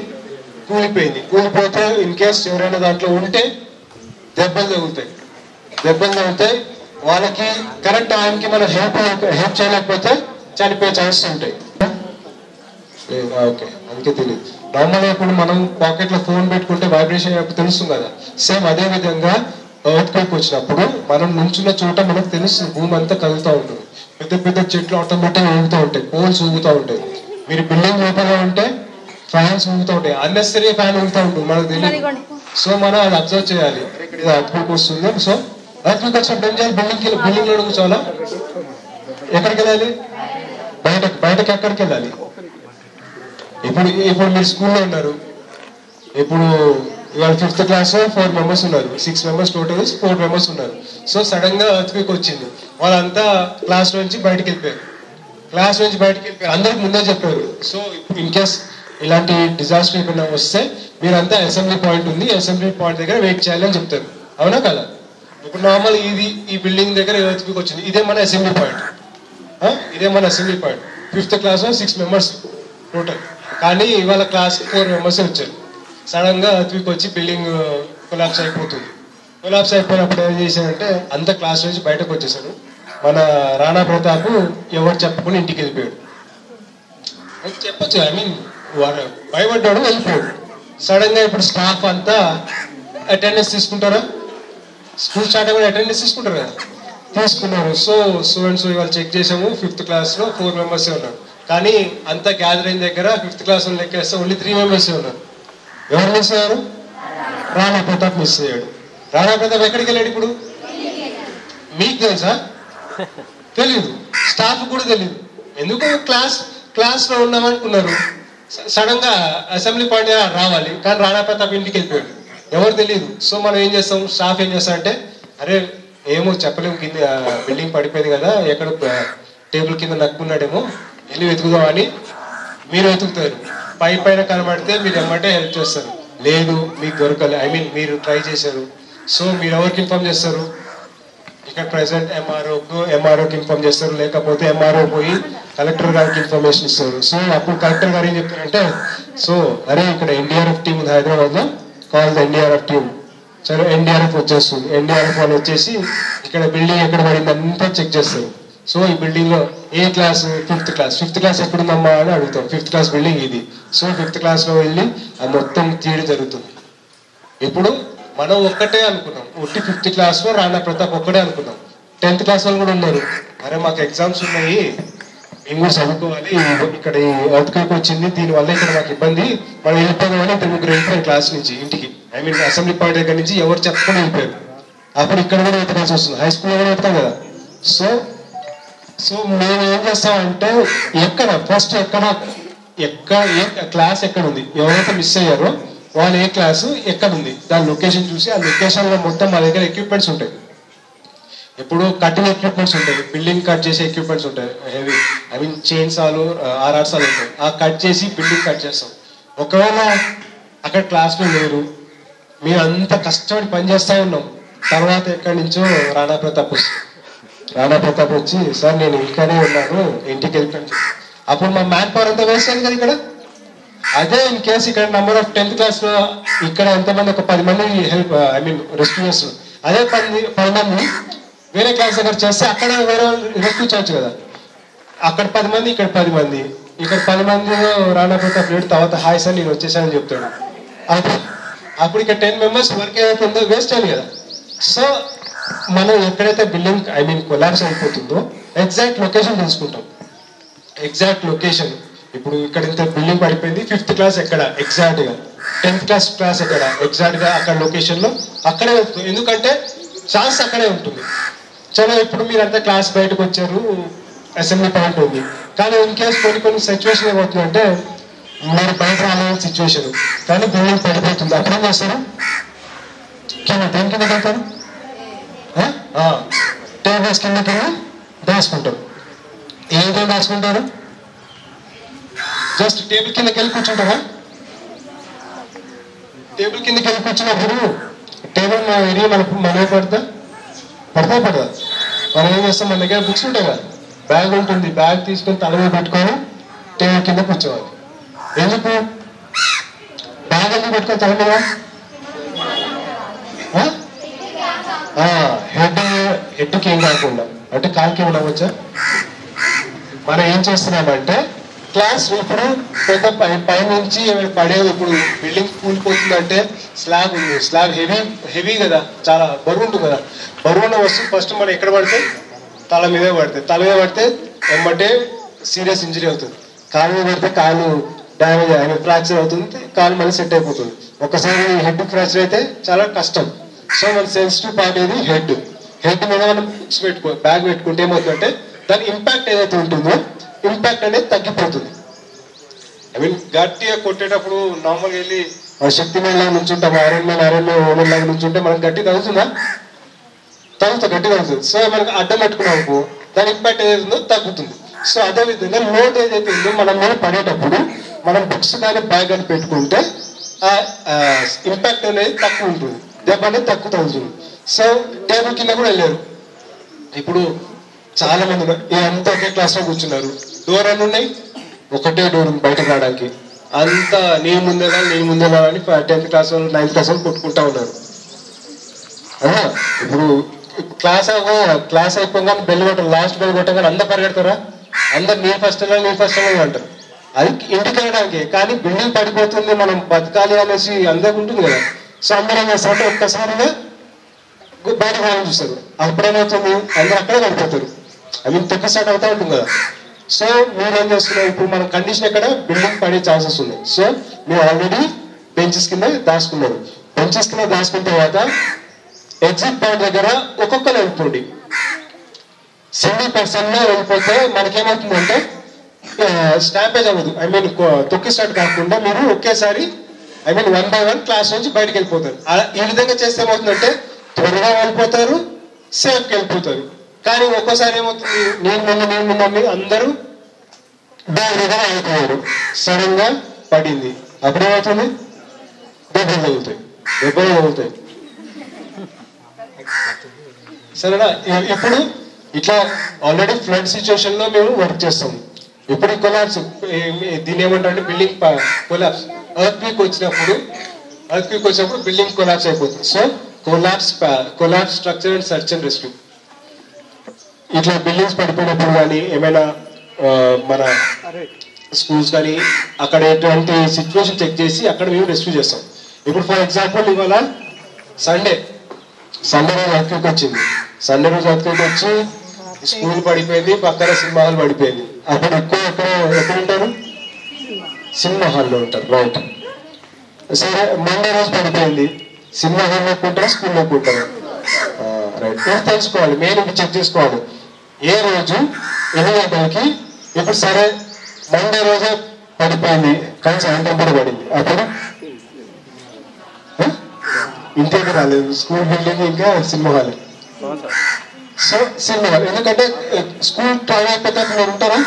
కూలిపోతే ఇన్ కేస్ ఎవరైనా దాంట్లో ఉంటే దెబ్బలు తగులుతాయి. వాళ్ళకి కరెక్ట్ టైంకి మనం హెల్ప్ చేయలేకపోతే చనిపోయే ఛాన్సెస్ ఉంటాయి. ఓకే, అందుకే తెలియదు. నార్మల్గా ఇప్పుడు మనం పాకెట్ లో ఫోన్ పెట్టుకుంటే వైబ్రేషన్ తెలుస్తుంది కదా. సేమ్ అదే విధంగా ఎర్త్ క్వేక్ వచ్చినప్పుడు మనం నుంచున్న చోట మనకు తెలుస్తుంది, భూమి అంతా కదులుతూ ఉంటుంది. పెద్ద చెట్లు ఆటోమేటిక్ ఊగుతూ ఉంటాయి, పోల్స్ ఊగుతూ ఉంటాయి. మీరు బిల్డింగ్ లోపల ఉంటే ఫ్యాన్స్ ఊగుతూ ఉంటాయి, అన్నెసరీ ఫ్యాన్ ఊగుతూ ఉంటుంది, మనకు తెలియదు. సో మనం అది అబ్జర్వ్ చేయాలి, ఇది ఎర్త్ క్వేక్ వస్తుంది. సో ఎర్త్ క్వేక్ వచ్చినప్పుడు ఏం చేయాలి? బిల్డింగ్ లో కూర్చోవాలా? ఎక్కడికి వెళ్ళాలి? బయటకి ఎక్కడికి వెళ్ళాలి? ఇప్పుడు మీరు స్కూల్లో ఉన్నారు. ఇప్పుడు ఇవాళ 5th class 4 members ఉన్నారు, 6 members టోటల్, 4 members ఉన్నారు. సో సడన్ గా ఎర్త్ క్వేక్ వచ్చింది, వాళ్ళంతా క్లాస్ నుంచి బయటకు వెళ్ళిపోయారు. అందరికి ముందే చెప్పారు. సో ఇన్ కేస్ ఇలాంటి డిజాస్టర్ ఏమైనా వస్తే మీరంతా అసెంబ్లీ పాయింట్ ఉంది, అసెంబ్లీ పాయింట్ దగ్గర వెయిట్ చేయాలి అని చెప్తారు. అవునా కదా? ఇప్పుడు నార్మల్ ఈ బిల్డింగ్ దగ్గర ఎర్త్ క్వేక్ వచ్చింది, ఇదే మన assembly point. 5th class 6 members total, కానీ ఇవాళ క్లాస్ 4 members వచ్చారు. సడన్ గా ఎర్త్ క్వేక్ వచ్చి బిల్డింగ్ కొలాప్స్ అయిపోతుంది. కొలాప్స్ అయిపోయినప్పుడు ఏం చేశారంటే అంత క్లాస్ నుంచి బయటకు వచ్చేసాడు. మన రాణా ప్రతాప్ ఎవరు చెప్పకుండా ఇంటికి వెళ్ళిపోయాడు. చెప్పచ్చు, భయపడ్డాడు, వెళ్ళిపోయాడు. సడన్ గా ఇప్పుడు స్టాఫ్ అంతా అటెండెన్స్ తీసుకుంటారా? స్కూల్ స్టార్ట్ అయిపోయి అటెండెన్స్ తీసుకుంటారు కదా, తీసుకున్నారు. సో స్టూడెంట్స్ ఇవాళ చెక్ చేసాము, 5th class 4 members ఉన్నారు. కానీ అంత గ్యాదరింగ్ దగ్గర 5th class లెక్కేస్తే ఓన్లీ 3 members ఉన్నారు. ఎవరు మిస్ అయ్యారు? రాణా ప్రతాప్ మిస్ అయ్యాడు. రాణా ప్రతాప్ ఎక్కడికి వెళ్ళాడు? ఇప్పుడు మీకు తెలుసా? తెలీదు, స్టాఫ్ కూడా తెలీదు. ఎందుకు క్లాస్ లో ఉన్నామనుకున్నారు. సడన్ గా అసెంబ్లీ పాయింట్ రావాలి, కానీ రాణా ప్రతాప్ ఇంటికి వెళ్ళిపోయాడు, ఎవరు తెలియదు. సో మనం ఏం చేస్తాం, స్టాఫ్ ఏం చేస్తామంటే, అరే ఏమో చెప్పలేము, కింద బిల్డింగ్ పడిపోయింది కదా, ఎక్కడ టేబుల్ కింద నక్కున్నాడేమో, వెళ్ళి వెతుకుదాం అని మీరు వెతుకుతారు. పైన కనబడితే మీరు ఏమంటే హెల్ప్ చేస్తారు. లేదు మీకు దొరకలే, ఐ మీన్ మీరు ట్రై చేశారు. సో మీరు ఎవరికి ఇన్ఫార్మ్ చేస్తారు? ఇక్కడ ప్రెసెంట్ ఎంఆర్ఓకి ఇన్ఫార్మ్ చేస్తారు, లేకపోతే ఎంఆర్ఓ పోయి కలెక్టర్ గారికి ఇన్ఫర్మేషన్ ఇస్తారు. సో అప్పుడు కలెక్టర్ గారు ఏం చెప్తారంటే, సో అరే ఇక్కడ ఎన్డీఆర్ఎఫ్ టీం ఉంది హైదరాబాద్లో, కాల్ ద ఎన్డీఆర్ఎఫ్ టీం. సరే ఎన్డీఆర్ఎఫ్ వచ్చేస్తుంది. ఎన్డీఆర్ఎఫ్ వాళ్ళు వచ్చేసి ఇక్కడ బిల్డింగ్ ఎక్కడ పడింది అంతా చెక్ చేస్తారు. సో ఈ బిల్డింగ్ లో ఏ క్లాస్? ఫిఫ్త్ క్లాస్ ఎక్కడుందమ్మా అని అడుగుతాం. 5th క్లాస్ బిల్డింగ్ ఇది. సో 5th క్లాస్లో వెళ్ళి అది మొత్తం తీయడం జరుగుతుంది. ఇప్పుడు మనం ఒక్కటే అనుకున్నాం, ఒట్టి 5th క్లాస్లో రాణా ప్రతాప్ ఒక్కడే అనుకున్నాం. 10th క్లాస్ వాళ్ళు కూడా ఉన్నారు. అరే మాకు ఎగ్జామ్స్ ఉన్నాయి, మేము కూడా చదువుకోవాలి, ఇక్కడ ఎర్త్క్వేక్ వచ్చింది, దీనివల్ల ఇక్కడ మాకు ఇబ్బంది, మనం వెళ్ళిపోదామని 3 వెళ్ళిపోయారు క్లాస్ నుంచి ఇంటికి. ఐ మీన్ అసెంబ్లీ పాయింట్ దగ్గర నుంచి ఎవరు చెప్పకుండా వెళ్ళిపోయారు. అప్పుడు ఇక్కడ కూడా వెతకాల్సి వస్తుంది, హై స్కూల్లో కూడా వెళ్తాం కదా. సో మేము ఏం చేస్తామంటే ఫస్ట్ ఏ క్లాస్ ఎక్కడ ఉంది, ఎవరైతే మిస్ అయ్యారో వాళ్ళు ఏ క్లాసు ఎక్కడ ఉంది దాని లొకేషన్ చూసి, ఆ లొకేషన్ లో మొత్తం మా దగ్గర ఎక్విప్మెంట్స్ ఉంటాయి. ఇప్పుడు కట్టిన ఎక్విప్మెంట్స్ ఉంటాయి, బిల్డింగ్ కట్ చేసే ఎక్విప్మెంట్స్ ఉంటాయి, హెవీ ఐ మీన్ చైన్ సాలు, ఆర్ఆర్ సాలు ఉంటాయి. ఆ కట్ చేసి బిల్డింగ్ కట్ చేస్తాం. ఒకవేళ అక్కడ క్లాస్లో లేరు, మేము అంత కష్టపడి పని చేస్తూ ఉన్నాం, తర్వాత ఎక్కడి నుంచో రాణా ప్రతాప్ వచ్చి సార్ నేను ఇంటికనే ఉన్నాను, ఇంటికి వెళ్ళిపోయాను. అప్పుడు మా మ్యాన్ పవర్ అంతా వేస్ట్ అయింది కదా ఇక్కడ. అదే ఇన్ కేసు ఇక్కడ నెంబర్ ఆఫ్ 10th క్లాస్లో ఇక్కడ ఎంతమంది, ఒక 10 మంది హెల్ప్ ఐ మీన్ రెస్క్యూ చేస్తారు. అదే 10 మంది వేరే క్లాస్ దగ్గర చేస్తే అక్కడ వేరే రెస్క్యూ చేయొచ్చు కదా. అక్కడ 10 మంది, ఇక్కడ 10 మంది, ఇక్కడ 10 మందిలో రాణా ప్రతాప్ లేడు, తర్వాత హాయ్ సార్ నేను వచ్చేసానని చెప్తాడు. అప్పుడు ఇక్కడ 10 మెంబర్స్ వర్క్ ఏదైతే ఉందో వేస్ట్ అయింది కదా. సో మనం ఎక్కడైతే బిల్డింగ్ ఐ మీన్ కొలాప్స్ అయిపోతుందో ఎగ్జాక్ట్ లొకేషన్ తెలుసుకుంటాం. ఎగ్జాక్ట్ లొకేషన్ ఇప్పుడు ఇక్కడ ఇంత బిల్డింగ్ పడిపోయింది, 5th క్లాస్ ఎక్కడ ఎగ్జాక్ట్ గా, 10th క్లాస్ ఎక్కడ ఎగ్జాక్ట్ గా, అక్కడ లొకేషన్ లో అక్కడే వెళ్తుంది. ఎందుకంటే ఛాన్స్ అక్కడే ఉంటుంది. చలో ఇప్పుడు మీరంతా క్లాస్ బయటకు వచ్చారు, అసెంబ్లీ పాయింట్ ఉంది, కానీ ఇన్ కేస్ కొన్ని సిచ్యువేషన్ ఏమవుతుందంటే మీరు బయట రాలేని సిచ్యువేషన్, కానీ బిల్డింగ్ పడిపోతుంది. అప్పుడు ఏం చేస్తారు? దేని కింద వెళ్తారు? టేబుల్స్ కింద దాచుకుంటారు. ఏదో దాచుకుంటారు? జస్ట్ టేబుల్ కిందకి వెళ్ళి కూర్చుంటారా? టేబుల్ కిందకి వెళ్ళి కూర్చున్నప్పుడు టేబుల్ విరిగి మనమే పడదా? మనం ఏం చేస్తాం, మన దగ్గర బుక్స్ ఉంటాయి కదా, బ్యాగ్ ఉంటుంది, బ్యాగ్ తీసుకొని తల మీద పెట్టుకొని టేబుల్ కింద కూర్చోవాలి. ఎందుకు బ్యాగ్ ఎందుకు పెట్టుకొని తల మీద? హెడ్కి ఏం కాకుండా, అంటే కాలుకి ఏమైనా అవ్వచ్చా? మనం ఏం చేస్తున్నామంటే క్లాస్ ఇప్పుడు పెద్ద పైనుంచి పడేది, ఇప్పుడు బిల్డింగ్ కూలిపోతుందంటే స్లాబ్ ఉంది, స్లాబ్ హెవీ కదా, చాలా బరువు ఉంటుంది కదా. బరువు ఉన్న వస్తువు ఫస్ట్ మనం ఎక్కడ పడితే తల మీద పడితే ఎమ్మటే సీరియస్ ఇంజరీ అవుతుంది. కాలు మీద పడితే కాలు డ్యామేజ్ అయిన ఫ్రాక్చర్ అవుతుంది, కాలు మళ్ళీ సెట్ అయిపోతుంది. ఒకసారి హెడ్ ఫ్రాక్చర్ అయితే చాలా కష్టం. సో మన సెన్సిటివ్ పార్ట్ ఏది? హెడ్ మీద మనం బ్యాగ్ పెట్టుకుంటే ఏమవుతుందంటే దాని ఇంపాక్ట్ ఏదైతే ఉంటుందో ఇంపాక్ట్ అనేది తగ్గిపోతుంది. ఐ మీన్ గట్టిగా కొట్టేటప్పుడు నార్మల్గా వెళ్ళి శక్తి మీద నుంచుంటాం, ఐరన్ మ్యాన్ లాగా నుంచుంటే మనకు గట్టి తగ్గుతుందా? గట్టి తగ్గుతుంది. సో మనకు అడ్డం పెట్టుకున్నాము, దాని ఇంపాక్ట్ ఏదైతే ఉందో తగ్గుతుంది. సో అదేవిధంగా లోడ్ ఏదైతే ఉందో మనం మీద పడేటప్పుడు మనం బుక్స్ కానీ బ్యాగ్ కానీ పెట్టుకుంటే ఆ ఇంపాక్ట్ అనేది తక్కువ ఉంటుంది, దెబ్బ అనేది తక్కువ తగ్గుతుంది. సో టేబుల్ కింద కూడా వెళ్ళారు. ఇప్పుడు చాలా మంది అంతా ఒకే క్లాస్ లో కూర్చున్నారు, డోర్ అన్నీ ఉన్నాయి, ఒకటే డోర్ బయటకు రావడానికి, అంతా నేను ముందే అని 10th క్లాస్ వాళ్ళు 9th క్లాస్ వాళ్ళు కొట్టుకుంటా ఉన్నారు. ఇప్పుడు క్లాస్ అయిపోగానే బెల్ కొట్టారు, లాస్ట్ బెల్ కొట్టగానే అందరు పరిగెడతారా? అందరు నేను ఫస్ట్ అంటారు. అది ఇంటికి వెళ్ళడానికి. కానీ బిల్డింగ్ పడిపోతుంది, మనం బతకాలి అనేసి అందరికి ఉంటుంది కదా. సో అందరూ ఏం చేస్తారంటే ఒక్కసారిగా బయటకు రావాలని చూస్తారు. అప్పుడేమవుతుంది, అందరూ అక్కడే పడిపోతారు. ఐ మీన్ తొక్క స్టార్ట్ అవుతూ ఉంటుంది కదా. సో మీరు ఏం చేస్తున్నారు, ఇప్పుడు మన కండిషన్ ఎక్కడ బిల్డింగ్ పడే ఛాన్సెస్ ఉన్నాయి. సో మీరు ఆల్రెడీ బెంచెస్ కింద దాచుకున్నారు. బెంచెస్ కింద దాచుకున్న తర్వాత ఎగ్జిట్ పాయింట్ దగ్గర ఒక్కొక్కరు వెళ్ళిపోండి. సింగిల్ పర్సన్ లో వెళ్ళిపోతే మనకేమవుతుందంటే స్టాంపేజ్ అవ్వదు. ఐ మీన్ తొక్కి స్టార్ట్ కాకుండా మీరు ఒకేసారి ఐ మీన్ 1 by 1 క్లాస్ నుంచి బయటకు వెళ్ళిపోతారు. ఈ విధంగా చేస్తే ఏమవుతుందంటే త్వరగా వెళ్ళిపోతారు, సేఫ్కి వెళ్ళిపోతారు. కానీ ఒక్కోసారి ఏమవుతుంది, నేను మమ్మీ అందరూ డోర్ దగ్గర అయిపోయారు, సడన్ గా పడింది, అప్పుడు ఏమవుతుంది, దెబ్బలు తగులుతాయి. సరేనా? ఇప్పుడు ఇట్లా ఆల్రెడీ ఫ్లడ్ సిచ్యువేషన్ లో మేము వర్క్ చేస్తాము. ఇప్పుడు కొలాప్స్, దీన్ని ఏమంటారంటే బిల్డింగ్ కొలాప్స్. ఎర్త్ క్వేక్ వచ్చినప్పుడు బిల్డింగ్ కొలాప్స్ అయిపోతుంది. So collapse structure and search and rescue. ఇట్లా బిల్డింగ్స్ పడిపోయినప్పుడు కానీ ఏమైనా మన స్కూల్స్ కానీ అక్కడ ఎటువంటి సిచ్యువేషన్ చెక్ చేసి అక్కడ మేము రెస్క్యూ చేస్తాం. ఇప్పుడు ఫర్ ఎగ్జాంపుల్ ఇవాళ సండే రోజు ఎర్త్క్వేక్ వచ్చింది. సండే రోజు ఎర్త్క్వేక్ వచ్చి స్కూల్ పడిపోయింది, పక్కన సినిమా హాల్ పడిపోయింది. అప్పుడు ఎక్కడ ఉంటారు, సినిమా హాల్లో ఉంటారు, రైట్? సరే, మండే రోజు పడిపోయింది, సినిమా హాల్లో ఉంటారా, స్కూల్లో ఉంటారా? రైట్. ఇది తెలుసుకోవాలి, మెయిన్ చెక్ చేసుకోవాలి ఏ రోజు ఎన్ని గంటలకి. ఇప్పుడు సరే మండే రోజే పడిపోయింది కానీ సాయంత్రం కూడా పడింది, అప్పుడు ఇంటికి రాలేదు, స్కూల్ బిల్డింగ్ ఇంకా cinema hall. So cinema hall ఎందుకంటే స్కూల్ టైం అయిపోతే మీరు ఉంటారా,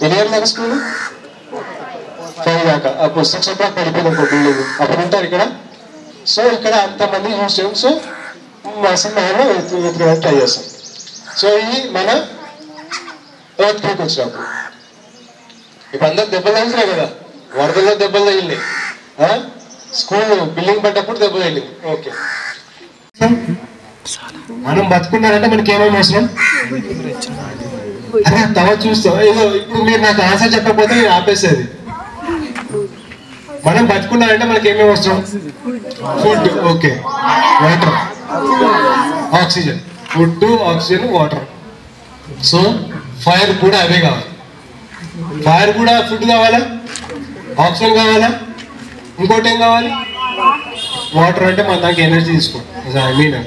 ఎన్ని గంటల దాకా స్కూల్, 5 దాకా. అప్పుడు 6 o'clock పడిపోయింది ఒక బిల్డింగ్, అప్పుడు ఉంటారు ఇక్కడ. సో ఇక్కడ అంతమంది యూజ్ చేయం. సో మా సినిమా హాల్లో వెతకడానికి ట్రై చేస్తాం. సో ఇది మన ఎర్త్ క్వేక్ వచ్చినప్పుడు. ఇప్పుడు అందరు దెబ్బలు తగిలినాయి కదా, వరదల్లో దెబ్బలు తగిలినాయి, స్కూల్ బిల్డింగ్ పడ్డప్పుడు దెబ్బలు తగిలింది. ఓకే, మనం బతుకున్నారంటే మనకి ఏమేమి అవసరం, అదే తర్వాత చూస్తాం. ఇప్పుడు మీరు నాకు ఆన్సర్ చెప్పకపోతే నేను ఆపేసేది. మనం బతుకున్నారంటే మనకి ఏమేమి అవసరం, food, okay, water, oxygen, food, oxygen, water. So fire కూడా అవే కావాలి. ఫైర్ కూడా ఫుడ్ కావాలా, ఆక్సిజన్ కావాలా, ఇంకోటి ఏం కావాలి, వాటర్. అంటే మన దానికి ఎనర్జీ తీసుకోండి, I mean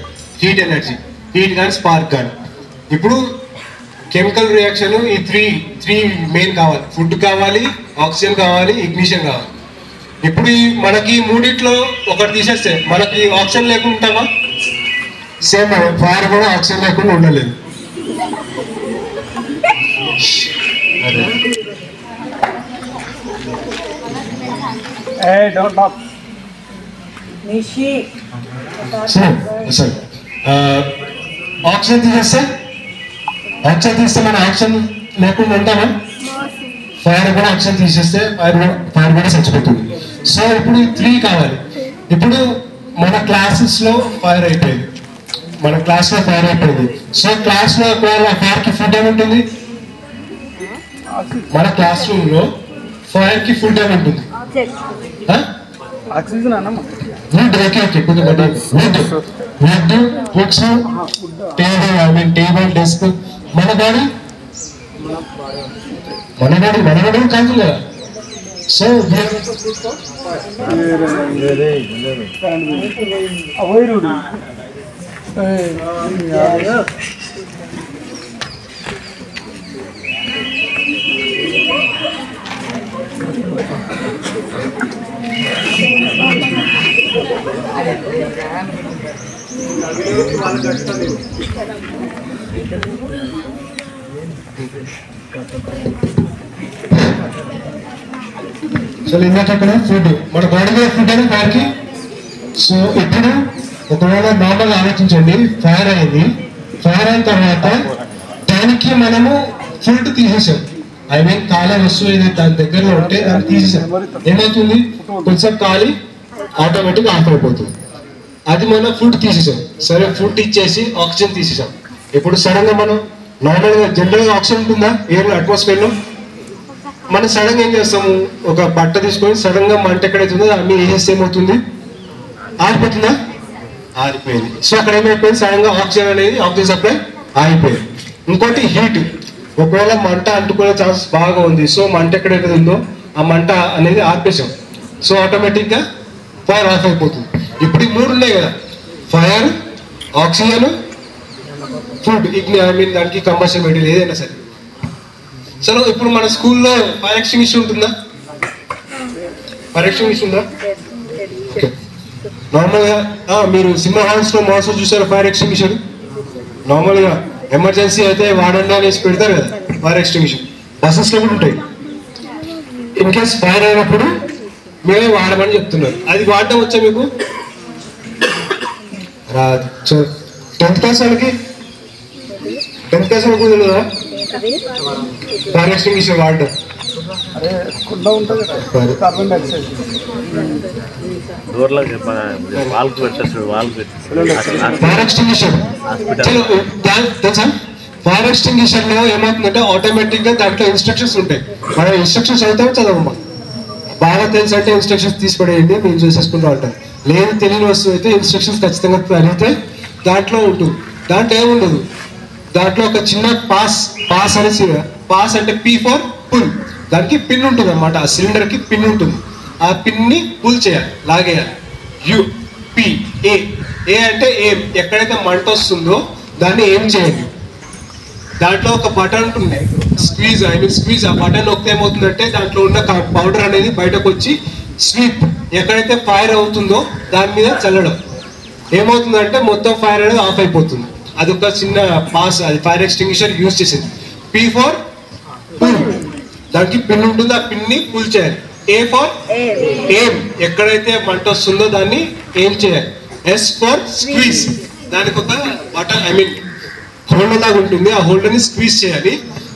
heat energy, heat కానీ స్పార్క్ కానీ. ఇప్పుడు కెమికల్ రియాక్షన్ ఈ త్రీ మెయిన్ కావాలి, ఫుడ్ కావాలి, ఆక్సిజన్ కావాలి, ఇగ్నిషన్ కావాలి. ఇప్పుడు మనకి మూడిట్లో ఒకటి తీసేస్తే మనకి ఆక్సిజన్ లేకుండా ఉంటామా, సేమ్ ఫైర్ కూడా ఆక్సిజన్ లేకుండా ఉండలేదు. ఆక్సిజన్ తీస్తే మన ఆక్సిజన్ లేకుండా ఉంటామా, ఫైర్ కూడా ఆక్సిజన్ తీసేస్తే ఫైర్ కూడా చచ్చిపోతుంది. సో ఇప్పుడు 3 కావాలి. ఇప్పుడు మన క్లాసెస్ లో ఫైర్ అయిపోయింది, సో క్లాస్ లో ఒకవేళ ఫైర్ కి ఫుడ్ ఏముంటుంది, మన క్లాస్ రూమ్ లో ఫైర్ కి ఫుడ్ ఏముంటుంది, బుక్స్, టేబుల్, డెస్క్. మన బాడీ కాదు కదా. సో ఇందాక ఫుడ్, మన బాడీలో ఫుడ్ అని ఫైర్కి. సో ఇప్పుడు ఒకవేళ నార్మల్ ఆలోచించండి, ఫైర్ అయింది, ఫైర్ అయిన తర్వాత దానికి మనము ఫుడ్ తీసేసాం, ఐ మీన్ కాలే వస్తువు ఏదైతే దాని దగ్గరలో ఉంటే దాన్ని తీసేసాం. ఏమవుతుంది, కొంచెం కాలి ఆటోమేటిక్ ఆఫ్ అయిపోతుంది. అది మనం ఫుడ్ తీసేసాం. సరే, ఫుడ్ ఇచ్చేసి ఆక్సిజన్ తీసేసాం. ఇప్పుడు సడన్ గా మనం నార్మల్గా జనరల్గా ఆక్సిజన్ ఉంటుందా ఎయిర్ అట్మాస్ఫియర్ లో, మనం సడన్ గా ఏం చేస్తాము, ఒక బట్ట తీసుకొని సడన్ గా మంట ఎక్కడైతే ఉందో అన్ని వేసేస్తే ఏమవుతుంది, ఆరిపోతుందా, ఆరిపోయింది. సో అక్కడ ఏమైపోయింది, సడన్ గా ఆక్సిజన్ అనేది ఆక్సిజన్ సప్లై ఆగిపోయింది. ఇంకోటి హీట్, ఒకవేళ మంట అంటుకునే ఛాన్సెస్ బాగా ఉంది, సో మంట ఎక్కడైతే ఉందో ఆ మంట అనేది ఆర్పేసాం. సో ఆటోమేటిక్ గా ఫైర్ ఆఫ్ అయిపోతుంది. ఇప్పుడు ఈ 3 ఉన్నాయి కదా, fire, oxygen, food, I mean దానికి కంబషన్ మెటీరియల్ ఏదైనా సరే. చలో, ఇప్పుడు మన స్కూల్లో ఫైర్ ఎక్స్టింగ్విషర్ ఉంటుందా, నార్మల్ గా మీరు సినిమా హాల్స్ లో మోసం చూసారా ఫైర్ ఎక్స్టింగ్విషర్, నార్మల్గా ఎమర్జెన్సీ అయితే వాడండి అనేసి పెడతారు కదా ఫైర్ ఎక్స్టింగ్విషన్, బస్సెస్లో కూడా ఉంటాయి. ఇన్ కేస్ ఫైర్ అయినప్పుడు మేమే వాడమని చెప్తున్నారు. అది వాడడం వచ్చా మీకు? రాదు. 10th క్లాస్ వాళ్ళకి 10th క్లాస్ వాళ్ళకి తెలియదా ఫైర్ ఎక్స్టింగ్విషన్ వాడడం? ఫైర్ ఎక్స్టింగ్విషన్ తెలుసా? ఫైర్ ఎక్స్టింగ్విషన్ లో ఏమవుతుందంటే ఆటోమేటిక్ గా దాంట్లో ఇన్స్ట్రక్షన్స్ ఉంటాయి. మనం ఇన్స్ట్రక్షన్స్ చదువుతాం చదవమ్మా. బాగా తెలుసు అంటే ఇన్స్ట్రక్షన్స్ తీసిపడేయండి మేము చూసేసుకుంటూ ఉంటాం. లేదు తెలియని వస్తువు అయితే ఇన్స్ట్రక్షన్స్ ఖచ్చితంగా అడిగితే దాంట్లో ఉంటుంది. దాంట్లో ఏముండదు, దాంట్లో ఒక చిన్న పాస్ అనేసి, పాస్ అంటే P for పుల్, దానికి పిన్ ఉంటుంది అనమాట. ఆ సిలిండర్ కి పిన్ ఉంటుంది. ఆ పిన్ ని పుల్ చేయాలి, లాగేయాలి. ఏ అంటే ఏం, ఎక్కడైతే మంట వస్తుందో దాన్ని ఏం చేయాలి. దాంట్లో ఒక బటన్ ఉంటుంది, స్క్వీజ్. ఆ బటన్ నొక్కితే ఏమవుతుందంటే దాంట్లో ఉన్న పౌడర్ అనేది బయటకు వచ్చి స్వీప్, ఎక్కడైతే ఫైర్ అవుతుందో దాని మీద చల్లడం. ఏమవుతుందంటే మొత్తం ఫైర్ అనేది ఆఫ్ అయిపోతుంది. అదొక చిన్న పాస్, అది ఫైర్ ఎక్స్టింగ్విషర్ యూజ్ చేసేది. P for పుల్, దానికి పిన్ ఉంటుంది, ఆ పిన్ ని పుల్ చేయాలి. A for ఏం, ఎక్కడైతే మంట వస్తుందో దాన్ని ఏం చేయాలి. S for స్క్వీజ్, దానికి ఒక బటన్ హోల్డర్ లాగా ఉంటుంది. ఆ హోల్డర్ ని స్క్వీజ్ చేయాలి.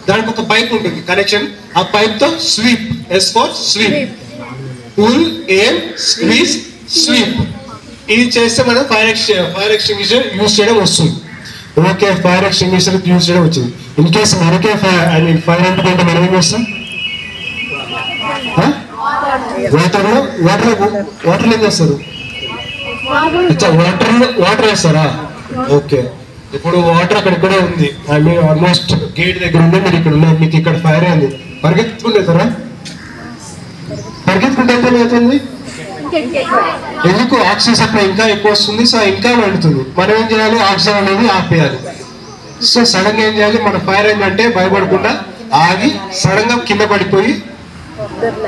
దానికి ఒక పైప్ ఉంటుంది కనెక్షన్, ఆ పైప్ తో sweep, S for sweep. Pull, ఏం, స్క్వీజ్, స్వీప్. ఇది చేస్తే మనం ఫైర్ ఎక్స్టింగ్విషర్ యూజ్ చేయడం వస్తుంది. ఓకే, ఫైర్ ఎక్స్టింగ్విషర్ యూజ్ చేయడం వచ్చింది. ఇన్ కేసు మనకే ఫైర్ అంటుకుంటే మనం ఏం చేస్తాం? వాటర్ ఏం చేస్తారు? వాటర్ వేస్తారా? ఓకే, ఇప్పుడు వాటర్ అక్కడ ఇక్కడే ఉంది, ఆల్మోస్ట్ గేట్ దగ్గర ఉంది, మీరు ఇక్కడ ఉన్నారు, మీకు ఇక్కడ ఫైర్ అయింది, పరిగెత్తుకుంటే వెళ్తారా? పరిగెత్తుకుంటే వెళ్తే ఏమవుతుంది? ఎందుకు? ఆక్సిజన్ సప్లై ఇంకా ఎక్కువ వస్తుంది, సో ఇంకా మండుతుంది. మనం ఏం చేయాలి? ఆక్సిజన్ అనేది ఆపేయాలి. సో సడన్ గా ఏం చేయాలి? మన ఫైర్ అయిందంటే భయపడకుండా ఆగి సడన్ గా కింద పడిపోయి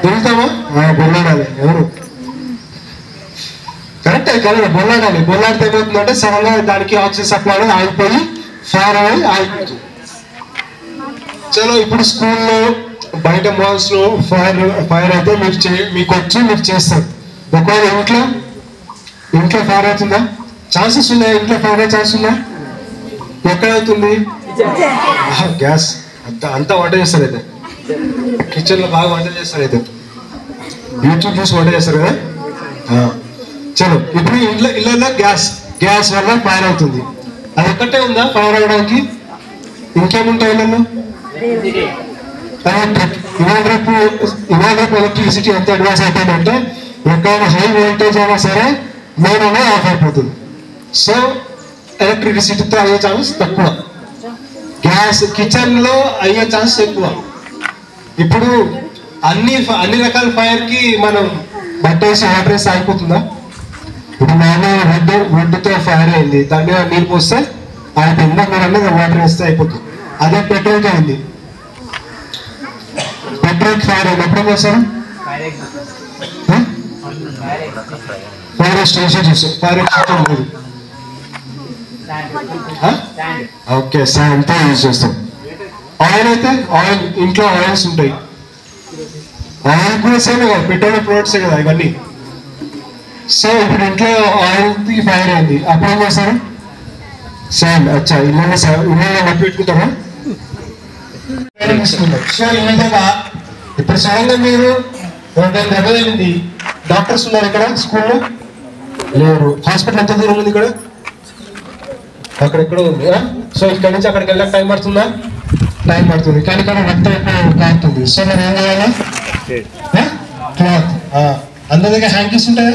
దొరుకుతామా? బొల్లాడాలి. ఎవరు కరెక్ట్ కదా? బొల్లాడాలి. బొల్లాడితే ఏమవుతుందంటే సడన్ గా దానికి ఆక్సిజన్ సప్లై అనేది ఆగిపోయి ఫైర్ అనేది ఆగిపోతుంది. చలో, ఇప్పుడు స్కూల్లో బయట మాల్స్ లో ఫైర్ అయితే మీకు వచ్చి మీరు చేస్తారు. ఒకవేళ ఇంట్లో ఫైర్ అవుతుందా? ఛాన్సెస్ ఉన్నాయా? ఇంట్లో ఫైర్ అయ్యే ఛాన్స్ ఉందా? ఎక్కడ అవుతుంది? గ్యాస్ అంతా వంట చేస్తారు అయితే, కిచెన్ లో బాగా వంట చేస్తారు అయితే, యూట్యూబ్ చూసి వంట చేస్తారు కదా. చలో, ఇప్పుడు ఇళ్ళల్లో గ్యాస్ వల్ల ఫైర్ అవుతుంది. అది ఒక్కటే ఉందా ఫైర్ అవ్వడానికి? ఇంకేముంటాయి ఇళ్ళల్లో? ఇవాళ రేపు ఎలక్ట్రిసిటీ ఎంత అడ్వాన్స్ అయిపోయిందంటే ఎక్కడైనా హై వోల్టేజ్ అయినా సరే మెయిన్ అనేది ఆఫ్ అయిపోతుంది. సో ఎలక్ట్రిసిటీతో అయ్యే ఛాన్స్ తక్కువ, గ్యాస్ కిచెన్ లో అయ్యే ఛాన్స్ ఎక్కువ. ఇప్పుడు అన్ని రకాల ఫైర్ కి మనం బట్ట వేసి వాటర్ వేస్తే అయిపోతుందా? ఇప్పుడు వుడ్తో ఫైర్ అయింది, దాని మీద నీళ్ళు పోస్తే అయిపోయింది, మీరు అన్నది వాటర్ వేస్తే అయిపోతుంది. అదే పెట్రోల్కి అయింది, పెట్రోల్ ఫైర్ అయినప్పుడు ఏం చేస్తారు? ఫైర్ ఎక్స్టెన్షన్ చేస్తారు. ఫైర్ ఎక్స్టెన్షన్ లేదు, ఓకే, శాండ్తో యూజ్ చేస్తాం. ఆయిల్ అయితే ఇంట్లో ఆయిల్స్ ఉంటాయి, ఆయిల్ కూడా సేమ్ కదా, పెట్రోల్ ప్రొడక్ట్సే కదా ఇవన్నీ. సో ఇప్పుడు ఇంట్లో ఆయిల్ ఫైర్ అయింది, అప్పుడు ఏం చేస్తారు? శాండ్. అచ్చా, ఇళ్ళ నప్పు పెట్టుకుంటారా? సో ఈ విధంగా ఇప్పుడు సడన్గా మీరు దెబ్బతలింది, డాక్టర్స్ ఉన్నారు ఇక్కడ స్కూల్లో లేరు, హాస్పిటల్ ఎంత దూరం ఉంది? ఇక్కడ అక్కడెక్కడ ఉంది. సో ఇక్కడ నుంచి అక్కడికి వెళ్ళక టైం పడుతుందా? టైం పడుతుంది, కానీ ఇక్కడ రక్తం కారుతుంది. సో మనం ఏం చేయాలి? క్లాత్, అందరి దగ్గర హ్యాంకీస్ ఉంటాయా?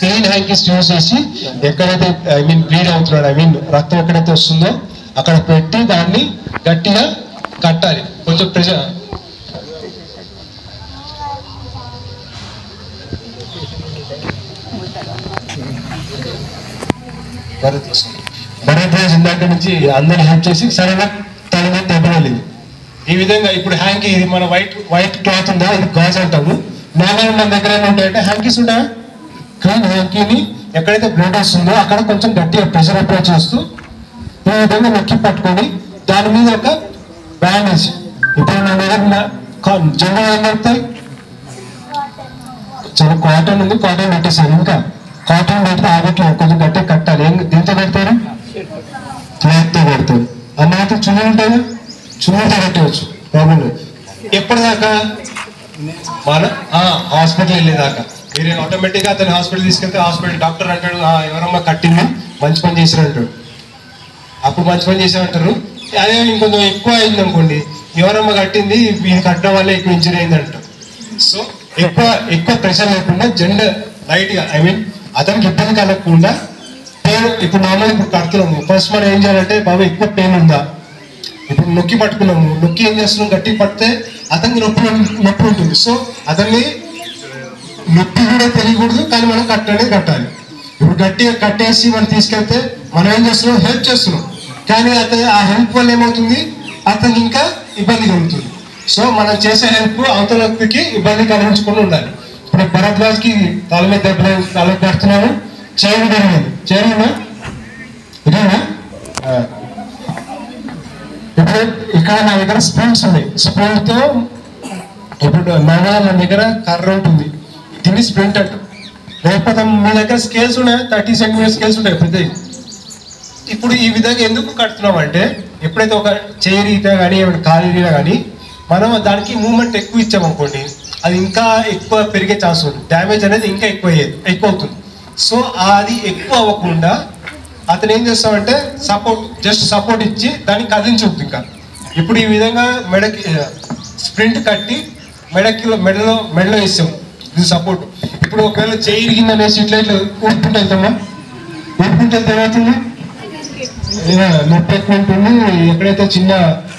క్లీన్ హ్యాంకీస్ యూజ్ చేసి ఎక్కడైతే బ్లీడ్ అవుతున్నాడు, రక్తం ఎక్కడైతే వస్తుందో అక్కడ పెట్టి దాన్ని గట్టిగా కట్టాలి. కొంచెం ప్రెషర్, భరత్ ఇందాక నుంచి అందరిని హెల్ప్ చేసి సడన్గా తన మీద దెబ్బ వెళ్ళింది. ఈ విధంగా ఇప్పుడు హ్యాంకీ, ఇది మన వైట్ క్లాత్ ఉందా, ఇది గాజ్ అంటాము. నార్మల్ మన దగ్గర ఏమి ఉంటాయంటే హ్యాంకీస్ ఉంటాయా? క్లీన్ హ్యాంకీని ఎక్కడైతే బ్లడ్ వస్తుందో అక్కడ కొంచెం గట్టిగా ప్రెషర్ అప్లై చేస్తూ ఈ విధంగా నొక్కి పట్టుకొని దాని మీద ఒక బ్యాండేజ్. ఇప్పుడు నా దగ్గర జనరల్ ఏం దొరుకుతాయి, చాలా కాటన్ ఉంది, కాటన్ పెట్టేసాను. ఇంకా కాటన్ పెడితే ఆగట్లేదు, కొంచెం గట్టిగా కట్టాలి. ఏం దీంతో పెడతారు, క్లాత్తో పెడతారు. ఆ మాత్రం చున్నీ ఉంటుంది, చున్నీతో కట్టవచ్చు, ప్రాబ్లం లేదు. ఎప్పటిదాకా మన హాస్పిటల్ వెళ్ళేదాకా. మీరు ఆటోమేటిక్గా అతను హాస్పిటల్ తీసుకెళ్తే హాస్పిటల్ డాక్టర్ అంటాడు ఎవరమ్మా కట్టింది, మంచి పని చేశారు అంటాడు. అప్పుడు మంచి పని చేశారంటారు. అదే ఇంకొంచెం ఎక్కువ అయింది అనుకోండి, ఎవరమ్మా కట్టింది, ఇది కట్టడం వల్ల ఎక్కువ ఇంజరీ అయింది అంటారు. సో ఎక్కువ ప్రెషర్ లేకుండా జెండర్ లైట్గా, ఐ మీన్ అతనికి ఇబ్బంది కలగకుండా పెయిన్. ఇప్పుడు నార్మల్ ఇప్పుడు కడుతున్నాము, ఫస్ట్ మనం ఏం చేయాలంటే బాబు ఎక్కువ పెయిన్ ఉందా, ఇప్పుడు నొక్కి పట్టుకున్నాము, నొక్కి ఏం చేస్తున్నాం, గట్టి పడితే అతనికి నొప్పి ఉంటుంది. సో అతన్ని నొప్పి కూడా తెలియకూడదు, కానీ మనం కట్టాలి. ఇప్పుడు గట్టిగా కట్టేసి మనం తీసుకెళ్తే మనం ఏం చేస్తున్నాం, హెల్ప్ చేస్తున్నాం. కానీ ఆ హెల్ప్ వల్ల ఏమవుతుంది, అతనికి ఇంకా ఇబ్బంది కలుగుతుంది. సో మనం చేసే హెల్ప్ అవతల వ్యక్తికి ఇబ్బంది కలిగించకుండా ఉండాలి. ఇప్పుడు భరద్వాజ్కి తల మీద తల పెడుతున్నాను, చేయడం జరిగింది, చేయడమా ఇదేనా. ఇప్పుడు ఇక్కడ నా దగ్గర స్ప్రింట్స్ ఉన్నాయి, స్ప్రింట్తో ఇప్పుడు మన దగ్గర కర్ర ఉంటుంది, దీన్ని స్ప్రింట్ అంటారు. లేకపోతే మీ దగ్గర స్కేల్స్ ఉన్నాయి, 30 సెంటీమీటర్ స్కేల్స్ ఉంటాయి పెద్దవి. ఇప్పుడు ఈ విధంగా ఎందుకు కడుతున్నాం అంటే, ఎప్పుడైతే ఒక చైర్ ఈత కానీ ఏమైనా కాలు ఇరిగినా కానీ మనం దానికి మూమెంట్ ఎక్కువ ఇచ్చామనుకోండి, అది ఇంకా ఎక్కువ పెరిగే ఛాన్స్ ఉంటుంది, డ్యామేజ్ అనేది ఇంకా ఎక్కువ అవుతుంది. సో అది ఎక్కువ అవ్వకుండా అతను ఏం చేస్తామంటే జస్ట్ సపోర్ట్ ఇచ్చి దాన్ని కదిలించవద్దు ఇంకా. ఇప్పుడు ఈ విధంగా మెడకి స్ప్రింట్ కట్టి మెడలో వేస్తాం, ఇది సపోర్ట్. ఇప్పుడు ఒకవేళ చేయి ఇరిగిందనేసి ఇట్లా ఊరుకుంటూ వెళ్తామా, ఊరుకుంటూ వెళ్తే ఏమవుతుంది, నొప్పి ఎక్కువ ఉంటుంది. ఎక్కడైతే చిన్న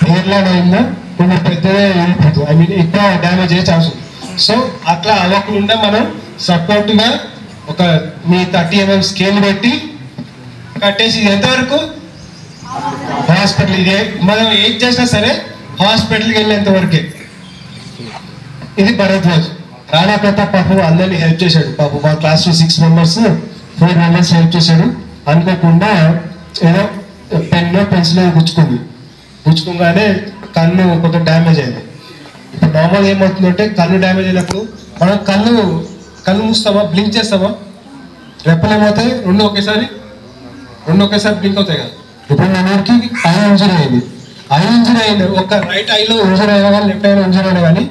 హెయిర్ లైన్ అయిందో కొంచెం పెద్దదే వెళ్ళిపోతుంది, ఐ మీన్ ఎక్కువ డ్యామేజ్ అయ్యే ఛాన్స్ ఉంది. సో అట్లా అవ్వకుండా మనం సపోర్ట్గా ఒక మీ 30 mm స్కేల్ పెట్టి కట్టేసి ఎంతవరకు హాస్పిటల్, ఇదే మనం ఏం చేసినా సరే హాస్పిటల్కి వెళ్ళేంత వరకే. ఇది భరద్వాజ్. రాణా ప్రతాప్ పాపం అందరినీ హెల్ప్ చేశాడు. పాపం మా క్లాస్లో 6 members 4 members హెల్ప్ చేశాడు. అనుకోకుండా ఏదో పెన్ను పెన్సిల్ గుచ్చుకోగానే కన్ను కొంచెం డ్యామేజ్ అయింది. ఇప్పుడు నార్మల్ ఏమవుతుందంటే కన్ను డ్యామేజ్ అయినప్పుడు మనం కన్ను మూస్తామా, బ్లింక్ చేస్తామా, రెప్పలు ఏమవుతాయి, రెండు ఒకేసారి బ్లింక్ అవుతాయి కదా. ఇప్పుడు మనకి ఐ ఇంజరీ అయింది, ఒక రైట్ ఐలో ఇంజరీ అయినా కానీ లెఫ్ట్ ఐలో ఇంజరీ అయినా కానీ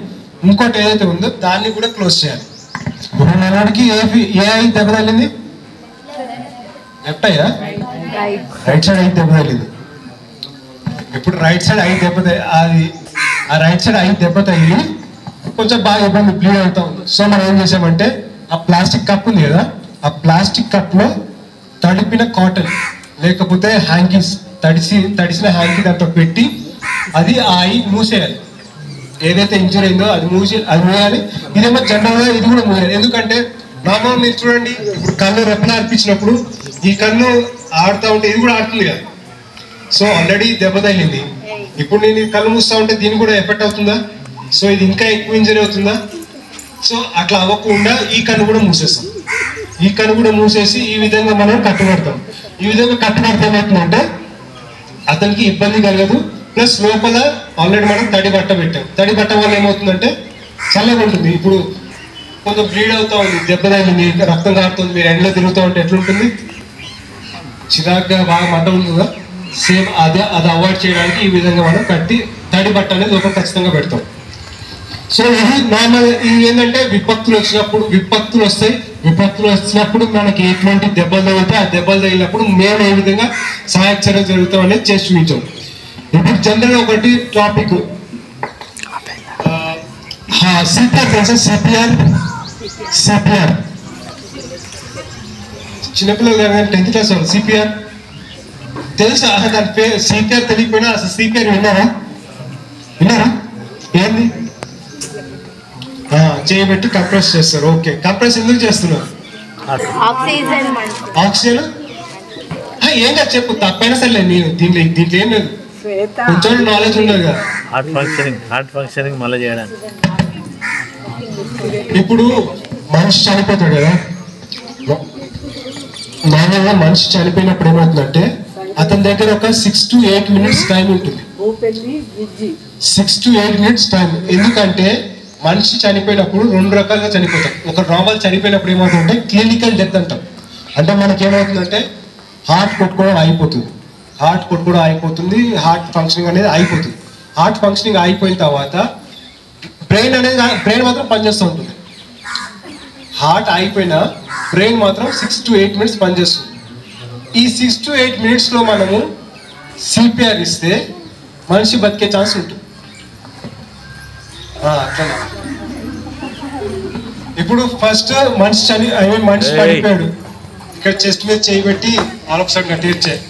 ఇంకోటి ఏదైతే ఉందో దాన్ని కూడా క్లోజ్ చేయాలి. ఇప్పుడు మనకి ఏ ఐ దెబ్బ తగిలింది, లెఫ్ట్ అయ్యా రైట్ సైడ్ ఐ దెబ్బ తగిలింది. ఇప్పుడు రైట్ సైడ్ ఐ దెబ్బ ఆ రైట్ సైడ్ ఐ దెబ్బ తగిలి కొంచెం బాగా ఇబ్బంది, బ్లీడ్ అవుతా ఉంది. సో మనం ఏం చేసామంటే ఆ ప్లాస్టిక్ కప్ ఉంది కదా, ఆ ప్లాస్టిక్ కప్లో తడిపిన కాటన్ లేకపోతే హ్యాంకీస్, తడిసిన హ్యాంకీ దాంట్లో పెట్టి అది ఆ ఐ మూసేయాలి. ఏదైతే ఇంజరీ అయిందో అది మూయాలి. ఇదేమో జనరల్గా ఇది కూడా మూయాలి. ఎందుకంటే నార్మల్ మీరు చూడండి, ఇప్పుడు కన్ను రెప్పన అర్పించినప్పుడు ఈ కన్ను ఆడుతూ ఉంటే ఇది కూడా ఆడుతుంది కదా. సో ఆల్రెడీ దెబ్బ తగిలింది, ఇప్పుడు నేను కళ్ళు మూస్తా ఉంటే దీనికి కూడా ఎఫెక్ట్ అవుతుందా, సో ఇది ఇంకా ఎక్కువ ఇంజరీ అవుతుందా. సో అట్లా అవ్వకుండా ఈ కన్ను కూడా మూసేస్తాం, ఈ కన్ను కూడా మూసేసి ఈ విధంగా మనం కట్టుబడతాం. ఈ విధంగా కట్టుబడితే ఏమవుతుందంటే అతనికి ఇబ్బంది కలగదు, ప్లస్ లోపల ఆల్రెడీ మనం తడి బట్ట పెట్టాం. తడి బట్ట వల్ల ఏమవుతుందంటే చల్లగా ఉంటుంది. ఇప్పుడు కొంచెం బ్లీడ్ అవుతా ఉంది, దెబ్బ తగిలింది, రక్తం కారుతుంది, మీరు ఎండలో తిరుగుతూ ఉంటే ఎట్లుంటుంది, చిరాగ్గా బాగా మంట ఉంటుందా. సేమ్ అది అవాయిడ్ చేయడానికి ఈ విధంగా మనం కట్టి తడి బట్ట అనేది లోపల ఖచ్చితంగా పెడతాం. సో ఇది నార్మల్. ఇది ఏంటంటే విపత్తులు వచ్చినప్పుడు మనకి ఎటువంటి దెబ్బలు తగిలితే ఆ దెబ్బలు తగిలినప్పుడు మేము ఏ విధంగా సహాయక చర్యలు జరుగుతాం అనేది చేసి చూపించాం. ఇప్పుడు జనరల్ ఒకటి టాపిక్ సిపిఆర్ తెలుసా, సిపిఆర్ చిన్నపిల్లలు కానీ 10th class వాళ్ళు సిపిఆర్ తెలుసా, దాని పేరు సిపిఆర్ తెలియకపోయినా అసలు సిపిఆర్ విన్నారా ఏంది, చేయబెట్టి కంప్రెస్ చేస్తారు. ఓకే, కంప్రెస్ ఎందుకు చేస్తున్నారు, ఆక్సిజన్ ఏం కాదు చెప్పు, తప్పైనా సరే నేను దీంట్లో ఏం లేదు, కొంచెం నాలెడ్జ్ ఉండదు కదా. హార్ట్ ఫంక్షనింగ్ మళ్ళీ చేయడానికి ఇప్పుడు మనిషి చనిపోతాడు కదా, నార్మల్గా మనిషి చనిపోయినప్పుడు ఏమవుతుందంటే అతని దగ్గర ఒక 6 to 8 minutes టైం ఉంటుంది. 6 to 8 minutes టైం. ఎందుకంటే మనిషి చనిపోయినప్పుడు 2 రకాలుగా చనిపోతాం. ఒక నార్మల్ చనిపోయినప్పుడు ఏమవుతుందంటే క్లినికల్ డెత్ అంటాం. అంటే మనకి ఏమవుతుందంటే హార్ట్ కొట్టుకోవడం అయిపోతుంది, హార్ట్ ఫంక్షనింగ్ అనేది అయిపోతుంది. హార్ట్ ఫంక్షనింగ్ అయిపోయిన తర్వాత బ్రెయిన్ మాత్రం పనిచేస్తూ ఉంటుంది. హార్ట్ అయిపోయినా బ్రెయిన్ మాత్రం 6 to 8 minutes పనిచేస్తుంది. ఈ 6 to 8 minutes మనము సిపిఆర్ ఇస్తే మనిషి బతికే ఛాన్స్ ఉంటుంది. ఇప్పుడు ఫస్ట్ మనిషి పడిపోయాడు, ఇక్కడ చెస్ట్ మీద చేయి పెట్టి ఆలోక్సారి గట్టిచ్చాయి,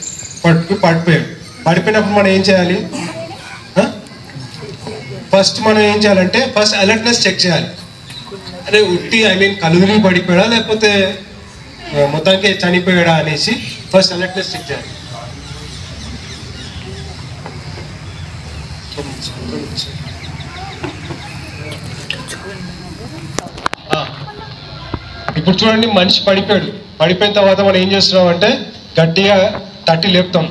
పడిపోయాడు. పడిపోయినప్పుడు మనం ఏం చేయాలి? ఫస్ట్ మనం ఏం చేయాలంటే ఫస్ట్ అలర్ట్నెస్ చెక్ చేయాలి. అరే ఉట్టి కళ్ళు తిరిగి పడిపోయాడా లేకపోతే మొత్తానికి చనిపోయాడా అనేసి ఫస్ట్ అలర్ట్నెస్ చెక్ చేయాలి. ఇప్పుడు చూడండి, మనిషి పడిపోయాడు. పడిపోయిన తర్వాత మనం ఏం చేస్తున్నాం అంటే గట్టిగా తట్టి లేపుతాం.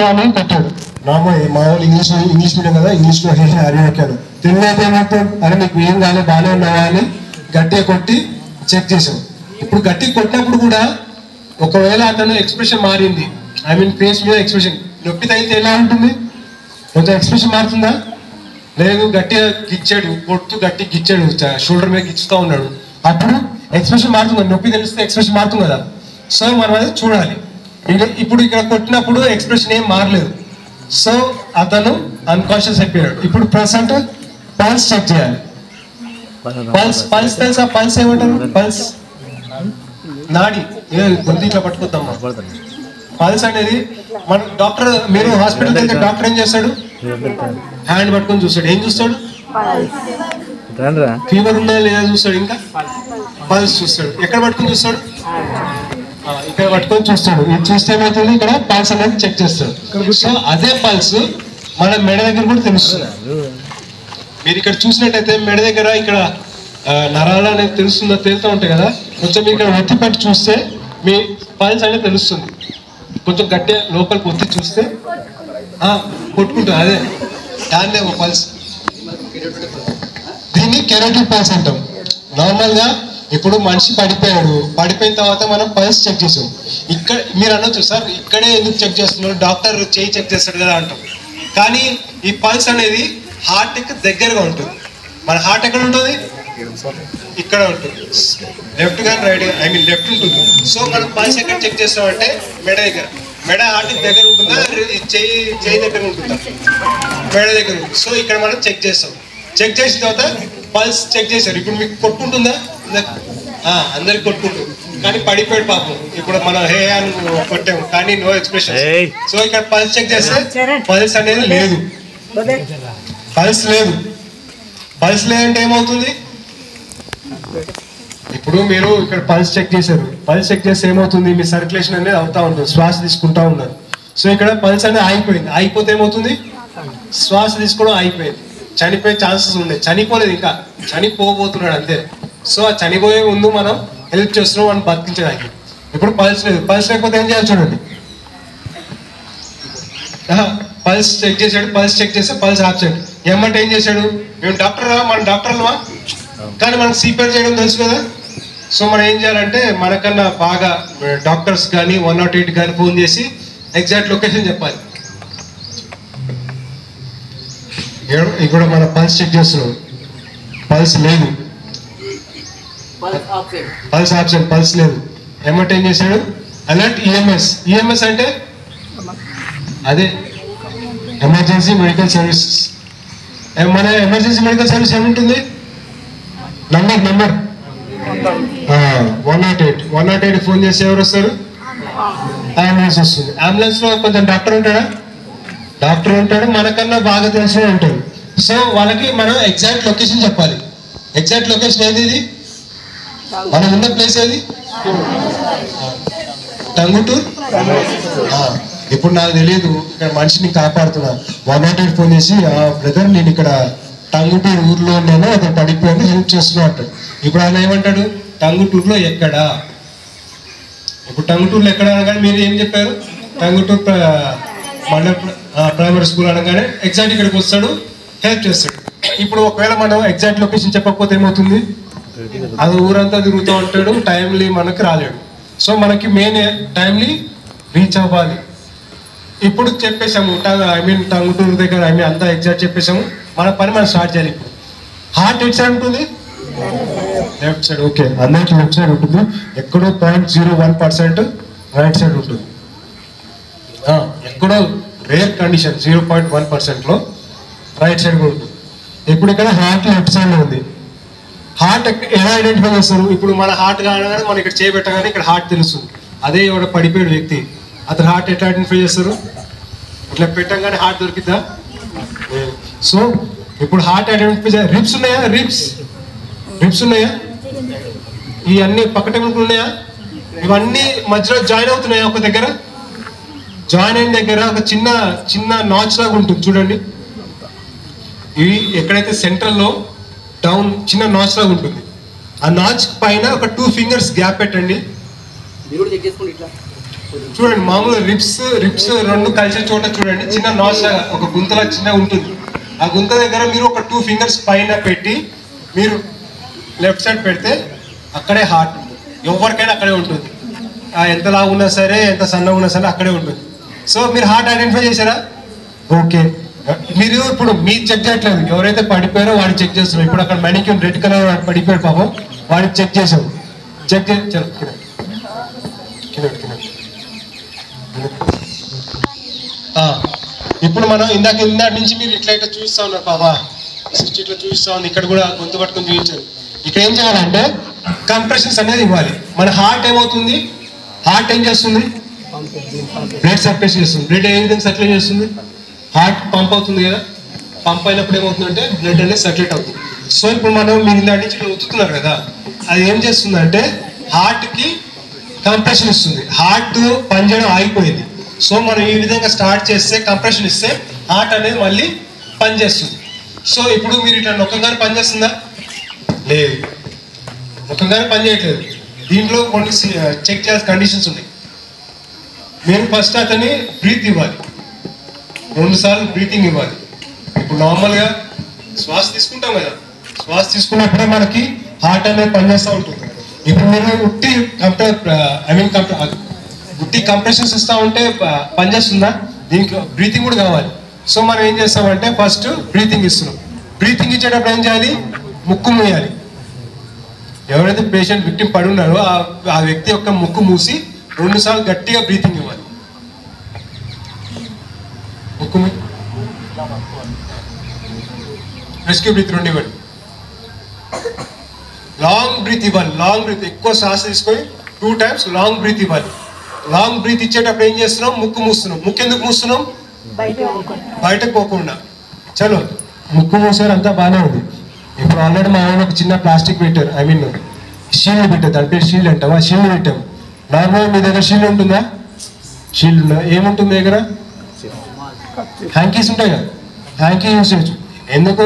అని కొట్టాడు. మామూలు ఇంగ్లీష్ మీడియం కదా, ఇంగ్లీష్లో హరి ఓకేను. తెలుగు అయితే ఏమంటాం, అరే నీకు ఏం కాలే బాగానే ఉన్నావా అని గట్టిగా కొట్టి చెక్ చేసాం. ఇప్పుడు గట్టిగా కొట్టినప్పుడు కూడా ఒకవేళ అతను ఎక్స్ప్రెషన్ మారింది, ఫేస్ మీద ఎక్స్ప్రెషన్, నొప్పి తగిలితే ఎలా ఉంటుంది? కొంచెం ఎక్స్ప్రెషన్ మారుతుందా? లేదు, గట్టిగా గిచ్చాడు, కొట్టు గట్టిగా గిచ్చాడు, షోల్డర్ మీద గిచ్చుతూ ఉన్నాడు, అప్పుడు ఎక్స్ప్రెషన్ మారుతుంది. నొప్పి తెలిస్తే ఎక్స్ప్రెషన్ మారుతుంది కదా. సో మనం అది చూడాలి. ఇప్పుడు ఇక్కడ కొట్టినప్పుడు ఎక్స్ప్రెషన్ ఏం మారలేదు, సో అతను అన్కాన్షియస్ అయిపోయాడు. ఇప్పుడు ప్రెసెంట్ పల్స్ చెక్ చేయాలి. పల్స్ తెలుసా? పల్స్ ఏమంటారు? పల్స్ నాడి గొంతు ఇట్లా పట్టుకుందామా? పల్స్ అనేది మన డాక్టర్, మీరు హాస్పిటల్కి వెళ్తే డాక్టర్ ఏం చేస్తాడు? హ్యాండ్ పట్టుకొని చూస్తాడు. ఏం చూస్తాడు? ఫీవర్ ఉందా లేదా చూస్తాడు. ఇంకా పల్స్ చూస్తాడు. ఎక్కడ పట్టుకొని చూస్తాడు? ఇక్కడ పట్టుకొని చూస్తాడు. ఇది చూస్తే ఏమవుతుంది? ఇక్కడ పల్స్ అనేది చెక్ చేస్తాడు. సో అదే పల్స్ మన మెడ దగ్గర కూడా తెలుస్తుంది. మీరు ఇక్కడ చూసినట్టయితే మెడ దగ్గర ఇక్కడ నరాలు అనేది తేలుతూ ఉంటాయి కదా. కొంచెం మీరు ఇక్కడ ఒత్తి పెట్టి చూస్తే మీ పల్స్ అనేది తెలుస్తుంది. కొంచెం గట్టిగా లోపలికి ఒత్తి చూస్తే కొట్టుకుంటుంది. అదే దాన్నే ఒక పల్స్. దీన్ని కెరోటివ్ పల్స్ అంటాం. నార్మల్గా ఇప్పుడు మనిషి పడిపోయాడు, పడిపోయిన తర్వాత మనం పల్స్ చెక్ చేసాం. ఇక్కడ మీరు అనొచ్చు, సార్ ఇక్కడే ఎందుకు చెక్ చేస్తున్నారు, డాక్టర్ చేయి చెక్ చేస్తాడు కదా అంటాం. కానీ ఈ పల్స్ అనేది హార్ట్కి దగ్గరగా ఉంటుంది. మన హార్ట్ ఎక్కడ ఉంటుంది? ఇక్కడ ఉంటుంది. లెఫ్ట్ కానీ రైట్, లెఫ్ట్ ఉంటుంది. సో మనం పల్స్ ఎక్కడ చెక్ చేస్తామంటే మెడ దగ్గర. మెడ హార్ట్కి దగ్గర ఉంటుందా, చేయి దగ్గర ఉంటుందా? మెడ దగ్గర ఉంటుంది. సో ఇక్కడ మనం చెక్ చేస్తాం. చెక్ చేసిన తర్వాత పల్స్ చెక్ చేశారు. ఇప్పుడు మీకు కొట్టుకుంటుందా? అందరికి కొట్టుకుంటుంది, కానీ పడిపోయాడు పాపం. ఇప్పుడు మనం హే అని కొట్టాము, కానీ నో ఎక్స్ప్రెషన్. సో ఇక్కడ పల్స్ చెక్ చేస్తే పల్స్ అనేది లేదు. పల్స్ లేదంటే ఏమవుతుంది? ఇప్పుడు మీరు ఇక్కడ పల్స్ చెక్ చేశారు. పల్స్ చెక్ చేస్తే ఏమవుతుంది? మీ సర్క్యులేషన్ అనేది అవుతా ఉంటుంది, శ్వాస తీసుకుంటా ఉన్నారు. సో ఇక్కడ పల్స్ అనేది ఆగిపోయింది. ఆగిపోతే ఏమవుతుంది? శ్వాస తీసుకోవడం ఆగిపోయింది. చనిపోయే ఛాన్సెస్ ఉన్నాయి. చనిపోలేదు, ఇంకా చనిపోబోతున్నాడు అంతే. సో ఆ చనిపోయే ముందు మనం హెల్ప్ చేస్తున్నాం మనం బతికించడానికి. ఇప్పుడు పల్స్ లేదు. పల్స్ లేకపోతే ఏం చేయాలి చూడండి. పల్స్ చెక్ చేశాడు, పల్స్ చెక్ చేస్తే పల్స్ ఆబ్సెంట్. ఏమంటే ఏం చేశాడు? మేము మన డాక్టర్లమా, కానీ మనకు సిపిఆర్ చేయడం తెలుసు కదా. సో మనం ఏం చేయాలంటే మనకన్నా బాగా డాక్టర్స్ కానీ 108 కానీ ఫోన్ చేసి ఎగ్జాక్ట్ లొకేషన్ చెప్పాలి. ఇక్కడ మన పల్స్ చెక్ చేస్తున్నాం, పల్స్ లేదు, పల్స్ ఆబ్సెంట్, పల్స్ లేదు. ఏమంటే ఏం చేశాడు? అలర్ట్ ఈఎంఎస్ అంటే అదే ఎమర్జెన్సీ మెడికల్ సర్వీసెస్. మన ఎమర్జెన్సీ మెడికల్ సర్వీస్ ఏముంటుంది? నంబర్ 108 ఫోన్ చేసి ఎవరు వస్తారు? అంబులెన్స్ వస్తుంది. అంబులెన్స్ లో కొంచెం డాక్టర్ ఉంటాడు, మనకన్నా బాగా తెలిసిన ఉంటాడు. సో వాళ్ళకి మనం ఎగ్జాక్ట్ లొకేషన్ చెప్పాలి. ఎగ్జాక్ట్ లొకేషన్ ఏది? ఇది మనం ఉన్న ప్లేస్ ఏది? టంగుటూర్. ఇప్పుడు నాకు తెలియదు, ఇక్కడ మనిషిని కాపాడుతున్నా. 108 ఫోన్ చేసి, బ్రదర్ నేను ఇక్కడ టంగుటూరు ఊర్లో ఉన్నాను, అతను పడిపోయాను, హెల్ప్ చేస్తున్నా అంటాడు. ఇప్పుడు ఆయన ఏమంటాడు, టంగుటూరులో ఎక్కడా? ఇప్పుడు టంగుటూరులో ఎక్కడ అనగానే మీరు ఏం చెప్పారు? టంగుటూరు మండల ప్రైమరీ స్కూల్ అనగానే ఎగ్జాక్ట్ ఇక్కడికి వస్తాడు, హెల్ప్ చేస్తాడు. ఇప్పుడు ఒకవేళ మనం ఎగ్జాక్ట్ లొకేషన్ చెప్పకపోతే ఏమవుతుంది? అది ఊరంతా తిరుగుతూ ఉంటాడు, టైంలీ మనకి రాలేడు. సో మనకి మెయిన్ టైంలీ రీచ్ అవ్వాలి. ఇప్పుడు చెప్పేసాము, టంగుటూరు దగ్గర అంతా ఎగ్జాక్ట్ చెప్పేసాము. మన పని మనం స్టార్ట్ చేయాలి. ఇప్పుడు హార్ట్ ఎట్ సైడ్ ఉంటుంది, లెఫ్ట్ సైడ్. ఓకే, అందరికి లెఫ్ట్ సైడ్ ఉంటుంది. ఎక్కడో 0.01% రైట్ సైడ్ ఉంటుంది. ఎక్కడో రేర్ కండిషన్ 0.1%లో రైట్ సైడ్ కూడా ఉంటుంది. ఇప్పుడు ఇక్కడ హార్ట్ లెఫ్ట్ సైడ్ లో ఉంది. హార్ట్ ఎలా ఐడెంటిఫై చేస్తారు? ఇప్పుడు మన హార్ట్ కాగానే మనం ఇక్కడ చేయబెట్టగానే ఇక్కడ హార్ట్ తెలుస్తుంది. అదే ఎవడ పడిపోయాడు వ్యక్తి, అతను హార్ట్ ఎట్లా ఐడెంటిఫై చేస్తారు? ఇట్లా పెట్టగానే హార్ట్ దొరికిద్దా? సో ఇప్పుడు హార్ట్ ఐడెంటిఫై రిబ్స్ ఉన్నాయా? రిబ్స్ ఉన్నాయా? ఇవన్నీ పక్కటెముకలు ఉన్నాయా? ఇవన్నీ మధ్యలో జాయిన్ అవుతున్నాయా? ఒక దగ్గర జాయిన్ అయిన దగ్గర ఒక చిన్న నాచ్ లాగా ఉంటుంది చూడండి. ఇవి ఎక్కడైతే సెంట్రల్లో డౌన్ చిన్న నాచ్ లాగా ఉంటుంది. ఆ నాచ్ పైన ఒక 2 ఫింగర్స్ గ్యాప్ పెట్టండి. చూడండి, మామూలు రిబ్స్ రెండు కలిసిన చోట చూడండి, చిన్న నాచ్ లాగా ఒక గుంతలా చిన్న ఉంటుంది. ఆ గుంత దగ్గర మీరు ఒక 2 ఫింగర్స్ పైన పెట్టి మీరు లెఫ్ట్ సైడ్ పెడితే అక్కడే హార్ట్ ఉంటుంది. ఎవరికైనా అక్కడే ఉంటుంది. ఎంత లావు ఉన్నా సరే, ఎంత సన్నగా ఉన్నా సరే అక్కడే ఉంటుంది. సో మీరు హార్ట్ ఐడెంటిఫై చేశారా? ఓకే, మీరు ఇప్పుడు మీరు చెక్ చేయట్లేదు, ఎవరైతే పడిపోయారో వాడికి చెక్ చేస్తున్నాం. ఇప్పుడు అక్కడ మెనిక్యూర్ రెడ్ కలర్ వాడు పడిపోయాడు పాపం, వాడికి చెక్ చేసాము. చెక్ ఇప్పుడు మనం ఇందాక నుంచి మీరు ఇట్లా చూస్తా ఉన్నారు పాపా, ఇట్లా చూస్తా ఉంది. ఇక్కడ కూడా గొంతు పట్టుకొని చూపించారు. ఇక్కడ ఏం చేయాలంటే కంప్రెషన్స్ అనేది ఇవ్వాలి. మన హార్ట్ ఏమవుతుంది? హార్ట్ ఏం చేస్తుంది? బ్లడ్ సర్క్యులేషన్ చేస్తుంది. బ్లడ్ ఏ విధంగా సర్క్యులేట్ చేస్తుంది? హార్ట్ పంప్ అవుతుంది కదా, పంప్ అయినప్పుడు ఏమవుతుందంటే బ్లడ్ అనేది సర్క్యులేట్ అవుతుంది. సో ఇప్పుడు మీరు ఇందాక నుంచి ఇక్కడ ఒత్తుతున్నారు కదా, అది ఏం చేస్తుందంటే హార్ట్కి కంప్రెషన్ ఇస్తుంది. హార్ట్ పనిచేయడం ఆగిపోయింది. సో మనం ఈ విధంగా స్టార్ట్ చేస్తే, కంప్రెషన్ ఇస్తే హార్ట్ అనేది మళ్ళీ పనిచేస్తుంది. సో ఇప్పుడు మీరు ఇట్లా నొక్కగానే పనిచేస్తుందా? లేదు, నొక్కగానే పనిచేయట్లేదు. దీంట్లో కొన్ని చెక్ చేయాల్సిన కండిషన్స్ ఉన్నాయి. మీరు ఫస్ట్ అతన్ని బ్రీత్ ఇవ్వాలి, 2 సార్లు బ్రీతింగ్ ఇవ్వాలి. ఇప్పుడు నార్మల్గా శ్వాస తీసుకుంటాం కదా, శ్వాస తీసుకున్నప్పుడే మనకి హార్ట్ అనేది పనిచేస్తూ ఉంటుంది. ఇప్పుడు మీరు గుట్టి కంప్రెషన్స్ ఇస్తూ ఉంటే పనిచేస్తుందా? దీనికి బ్రీతింగ్ కూడా కావాలి. సో మనం ఏం చేస్తామంటే ఫస్ట్ బ్రీతింగ్ ఇస్తున్నాం. బ్రీతింగ్ ఇచ్చేటప్పుడు ఏం చేయాలి? ముక్కు మూయాలి. ఎవరైతే పేషెంట్ విక్టిమ్ పడి ఉన్నారో ఆ వ్యక్తి యొక్క ముక్కు మూసి 2 సార్లు గట్టిగా బ్రీతింగ్ ఇవ్వాలి. ముక్కు రెస్క్యూ బ్రీత్ 2 ఇవ్వండి. లాంగ్ బ్రీత్ ఇవ్వాలి. లాంగ్ బ్రీత్, ఎక్కువ శ్వాస తీసుకొని 2 టైమ్స్ లాంగ్ బ్రీత్ ఇవ్వాలి. లాంగ్ బ్రీత్ ఇచ్చేటప్పుడు ఏం చేస్తున్నాం? ముక్కు మూస్తున్నాం. ముక్కు ఎందుకు మూస్తున్నాం? బయటకు పోకుండా. చలో, ముక్కు మూసారు, అంతా బాగానే ఉంది. ఇప్పుడు ఆల్రెడీ మా ఆయన ఒక చిన్న ప్లాస్టిక్ పెట్టారు, షీల్డ్ పెట్టారు. దాని పేరు షీల్డ్ అంటాం. ఆ షీల్డ్ పెట్టాము. నార్మల్ మీ దగ్గర షీల్డ్ ఉంటుందా? షీల్డ్ ఉందా? ఏముంటుంది దగ్గర? హ్యాంకీస్ ఉంటాయి కదా, హ్యాంకీ యూస్ చేయొచ్చు. ఎందుకు?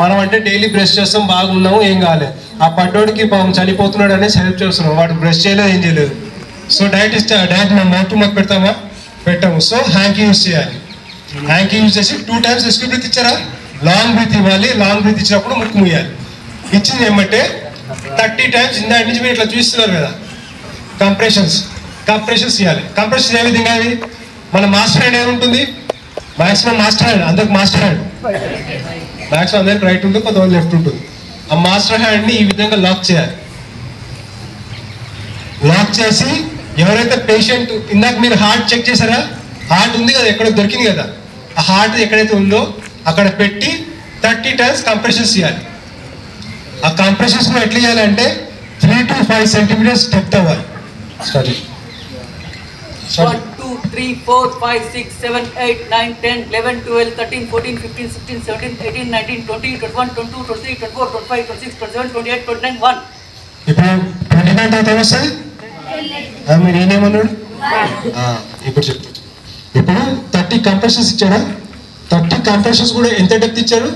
మనం అంటే డైలీ బ్రష్ చేస్తాం, బాగున్నాము, ఏం కాలేదు. ఆ పడ్డోడికి పాపం చనిపోతున్నాడు అనేసి హెల్ప్ చేస్తున్నాం. వాడు బ్రష్ చేయలేదు, ఏం చేయలేదు. సో డైరెక్ట్ మనం మౌత్ టు మౌత్ పెడతామా? పెట్టాము. సో హ్యాంకీ యూస్ చేయాలి. హ్యాంకీ యూస్ చేసి 2 టైమ్స్ రెస్క్యూ బ్రీత్ ఇచ్చారా? లాంగ్ బ్రీత్ ఇవ్వాలి. లాంగ్ బ్రీత్ ఇచ్చినప్పుడు ముక్కు మూయాలి. ఇచ్చింది ఏమంటే 30 టైమ్స్ ఇందాక నుంచి మీరు ఇట్లా చూస్తున్నారు కదా, కంప్రెషన్స్ ఇవ్వాలి. కంప్రెషన్స్ ఏ విధంగా? మన మాస్టర్ హ్యాండ్ ఏముంటుంది? మాక్సిమం మాస్టర్ హ్యాండ్, అందరికి మాస్టర్ హ్యాండ్, మాక్సిమం అందరికి రైట్ ఉంటుంది, కొంతమంది లెఫ్ట్ ఉంటుంది. ఆ మాస్టర్ హ్యాండ్ని ఈ విధంగా లాక్ చేయాలి. లాక్ చేసి ఎవరైతే పేషెంట్, ఇందాక మీరు హార్ట్ చెక్ చేశారా? హార్ట్ ఉంది కదా, ఎక్కడ దొరికింది కదా, ఆ హార్ట్ ఎక్కడైతే ఉందో అక్కడ పెట్టి 30 టైమ్స్ కంప్రెషన్స్ చేయాలి. ఆ కంప్రెషన్స్ ఎట్లా చేయాలంటే 3 to 5 సెంటీమీటర్స్ డెప్త్ అవ్వాలి. స్టార్ట్. 1 2 3 4 5 6 7 8 9 10 11 12 13 14 15 16 17 18 19 20 21 22 23 24 25 26 27 28 29 1. ఇప్పుడు 29 తర్వాత ఏమొస్తుంది? మీరు ఏమన్నాడు? ఇప్పుడు చెప్పు. ఇప్పుడు 30 కంప్రెషన్స్ ఇచ్చాడా? 30 కంప్రెషన్స్ కూడా ఎంత డెప్త్ ఇచ్చారు?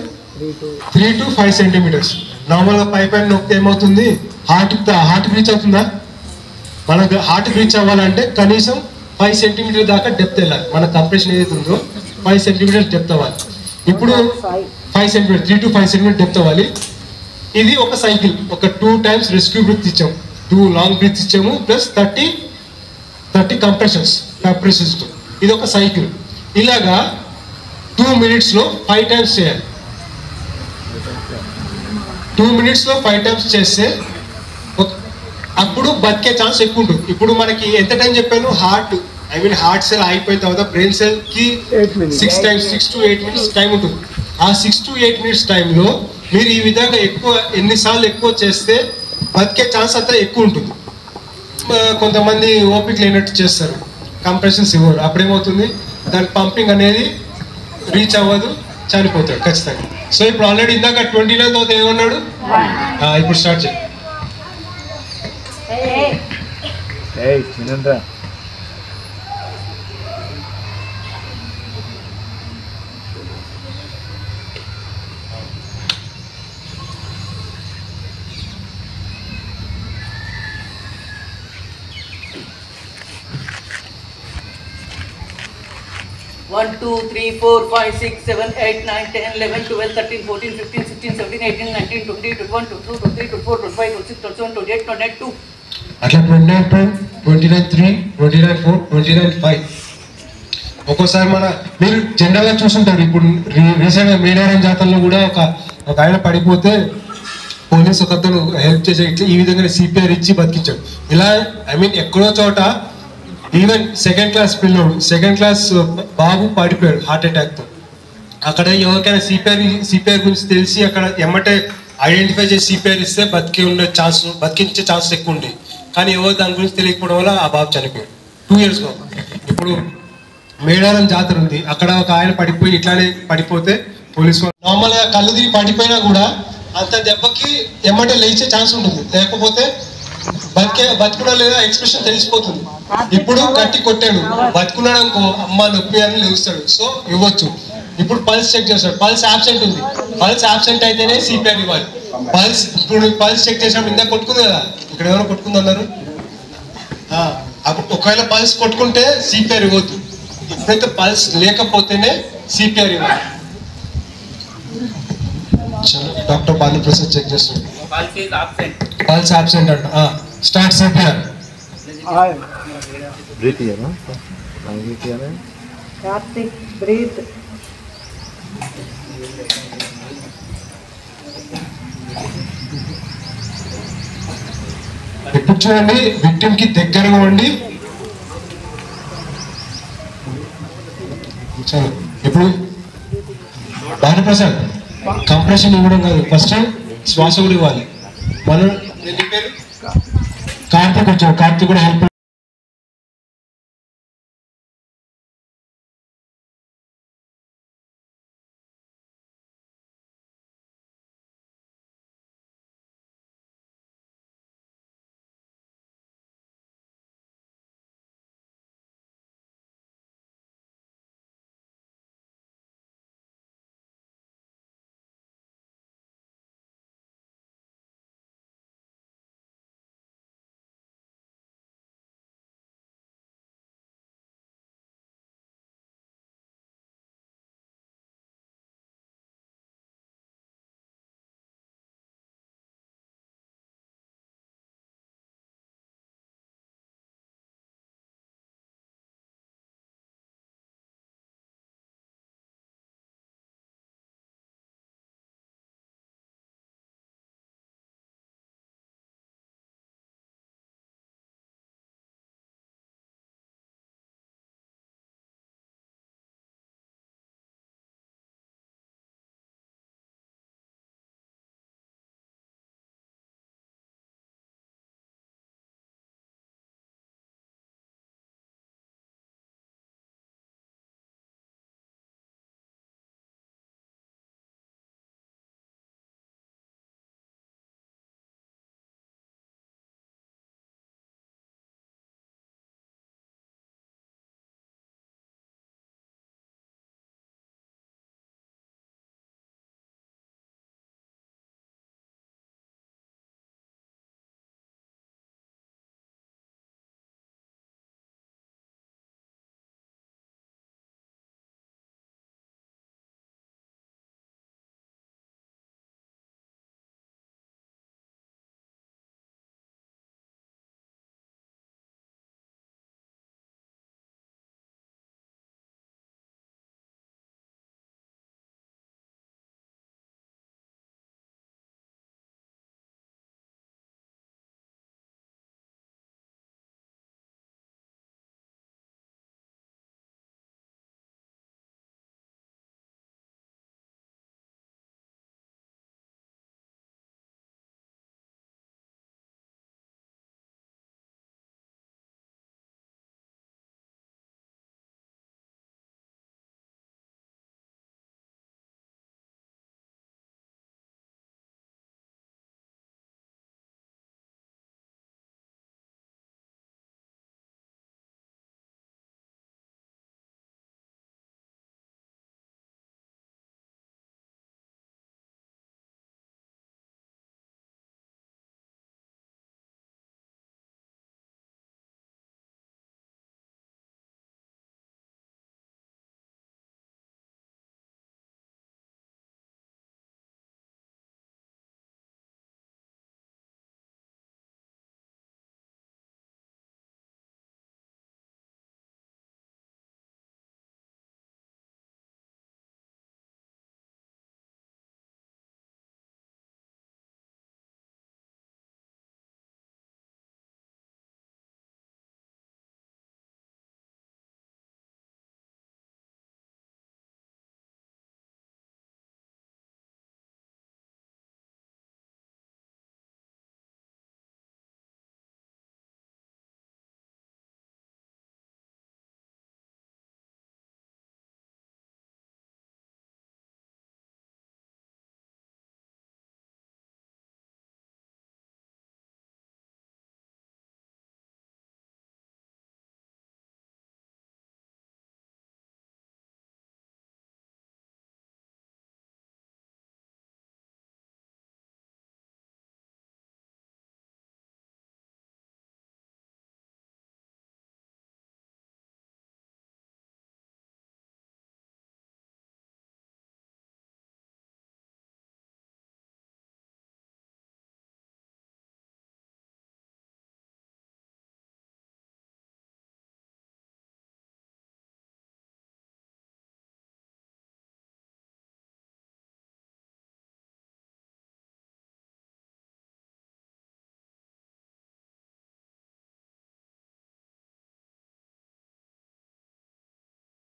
3 to 5 సెంటీమీటర్స్. నార్మల్గా పైన నొక్కితే ఏమవుతుంది, హార్ట్ రీచ్ అవుతుందా? మనకు హార్ట్ రీచ్ అవ్వాలంటే కనీసం 5 సెంటీమీటర్ దాకా డెప్త్ వెళ్ళాలి. మన కంప్రెషన్ ఏదైతే ఉందో 5 సెంటీమీటర్ డెప్త్ అవ్వాలి. ఇప్పుడు 5 సెంటీమీటర్ 3 to 5 సెంటీమీటర్ డెప్త్ అవ్వాలి. ఇది ఒక సైకిల్. ఒక 2 times రెస్క్యూ బ్రీత్ ఇచ్చాము, 2 లాంగ్ బ్రీత్ ఇచ్చాము, ప్లస్ 30 కంప్రెషన్స్. ఇది ఒక సైకిల్. ఇలాగా 2 minutesలో 5 times చేయాలి. 2 minutesలో 5 times చేస్తే అప్పుడు బతికే ఛాన్స్ ఎక్కువ ఉంటుంది. ఇప్పుడు మనకి ఎంత టైం చెప్పాను, హార్ట్ సెల్ అయిపోయిన తర్వాత బ్రెయిన్ సెల్ కి 6 to 8 minutes టైం ఉంటుంది. ఆ 6 to 8 minutes టైంలో మీరు ఈ విధంగా ఎన్నిసార్లు ఎక్కువ చేస్తే బతికే ఛాన్స్ అంతా ఎక్కువ ఉంటుంది. కొంతమంది ఓపిక లేనట్టు చేస్తారు, కంప్రెషన్స్ ఇవ్వరు. అప్పుడేమవుతుంది, దాని పంపింగ్ అనేది రీచ్ అవ్వదు, చనిపోతాడు ఖచ్చితంగా. సో ఇప్పుడు ఆల్రెడీ ఇందాక 29 తర్వాత ఏమన్నాడు, ఇప్పుడు స్టార్ట్ చేయండి. చిన్నరా 1 2 3 4 5 6 7 8 9 10 11 12 13 14 15 16 17 18 19 20 21 22 23 24 25 26 27 28 29 2 అట్లా 29 29 3 29 4 29 5. ఒక్కోసారి మీరు జనరల్గా చూస్తుంటారు. ఇప్పుడు రీసెంట్గా మేడారం జాతరలో కూడా ఒక ఆయన పడిపోతే పోలీస్ ఒకతను హెల్ప్ చేసే ఇట్లా ఈ విధంగా CPR ఇచ్చి బతికించాడు. ఇలా ఎక్కడో చోట ఈవెన్ 2nd class పిల్లోడు, 2nd class బాబు పడిపోయాడు హార్ట్ అటాక్తో. అక్కడ ఎవరికైనా సిపిఆర్ గురించి తెలిసి అక్కడ ఎమ్మటే ఐడెంటిఫై చేసి CPR ఇస్తే బతికించే ఛాన్స్ ఎక్కువ ఉండేది. కానీ ఎవరు దాని గురించి తెలియకపోవడం వల్ల ఆ బాబు చనిపోయాడు 2 years బాబు. ఇప్పుడు మేడారం జాతర ఉంది, అక్కడ ఒక ఆయన పడిపోయి ఇట్లానే పడిపోతే పోలీసు నార్మల్గా కళ్ళు తిరిగి పడిపోయినా కూడా అంత దెబ్బకి ఎమ్మటే లేచే ఛాన్స్ ఉంటుంది. లేకపోతే బతుకున్నా లేదా ఎక్స్ప్రెషన్ తెలిసిపోతుంది. ఇప్పుడు గట్టి కొట్టాడు, బతుకున్నాడు అనుకో అమ్మ నొప్పి అని లేస్తాడు, సో ఇవ్వచ్చు. ఇప్పుడు పల్స్ చెక్ చేస్తాడు, పల్స్ ఆబ్సెంట్ ఉంది, పల్స్ ఆబ్సెంట్ అయితేనే CPR ఇవ్వాలి. ఇప్పుడు పల్స్ చెక్ చేసినప్పుడు ఇందాక కొట్టుకుంది కదా, ఇక్కడ ఎవరో కొట్టుకుంది అన్నారు. ఒకవేళ పల్స్ కొట్టుకుంటే CPR ఇవ్వద్దు. ఇప్పుడైతే పల్స్ లేకపోతేనే CPR ఇవ్వాలి. డాక్టర్ భానుప్రసాద్ చెక్ చేస్తాడు, పల్స్ ఆబ్సెంట్ అంట. Start CPR. బ్రీత్ ఇయ్యాలా, కార్తిక్ బ్రీత్. ఇప్పుడు చూడండి, విక్టిమ్ కి దగ్గరగా ఉండి ఇప్పుడు భానుప్రసాద్ కంప్రెషన్ ఇవ్వడం కాదు, ఫస్ట్ శ్వాస కూడా ఇవ్వాలి. మనం కార్తీక్ వచ్చాడు, కార్తీక్ కూడా హెల్ప్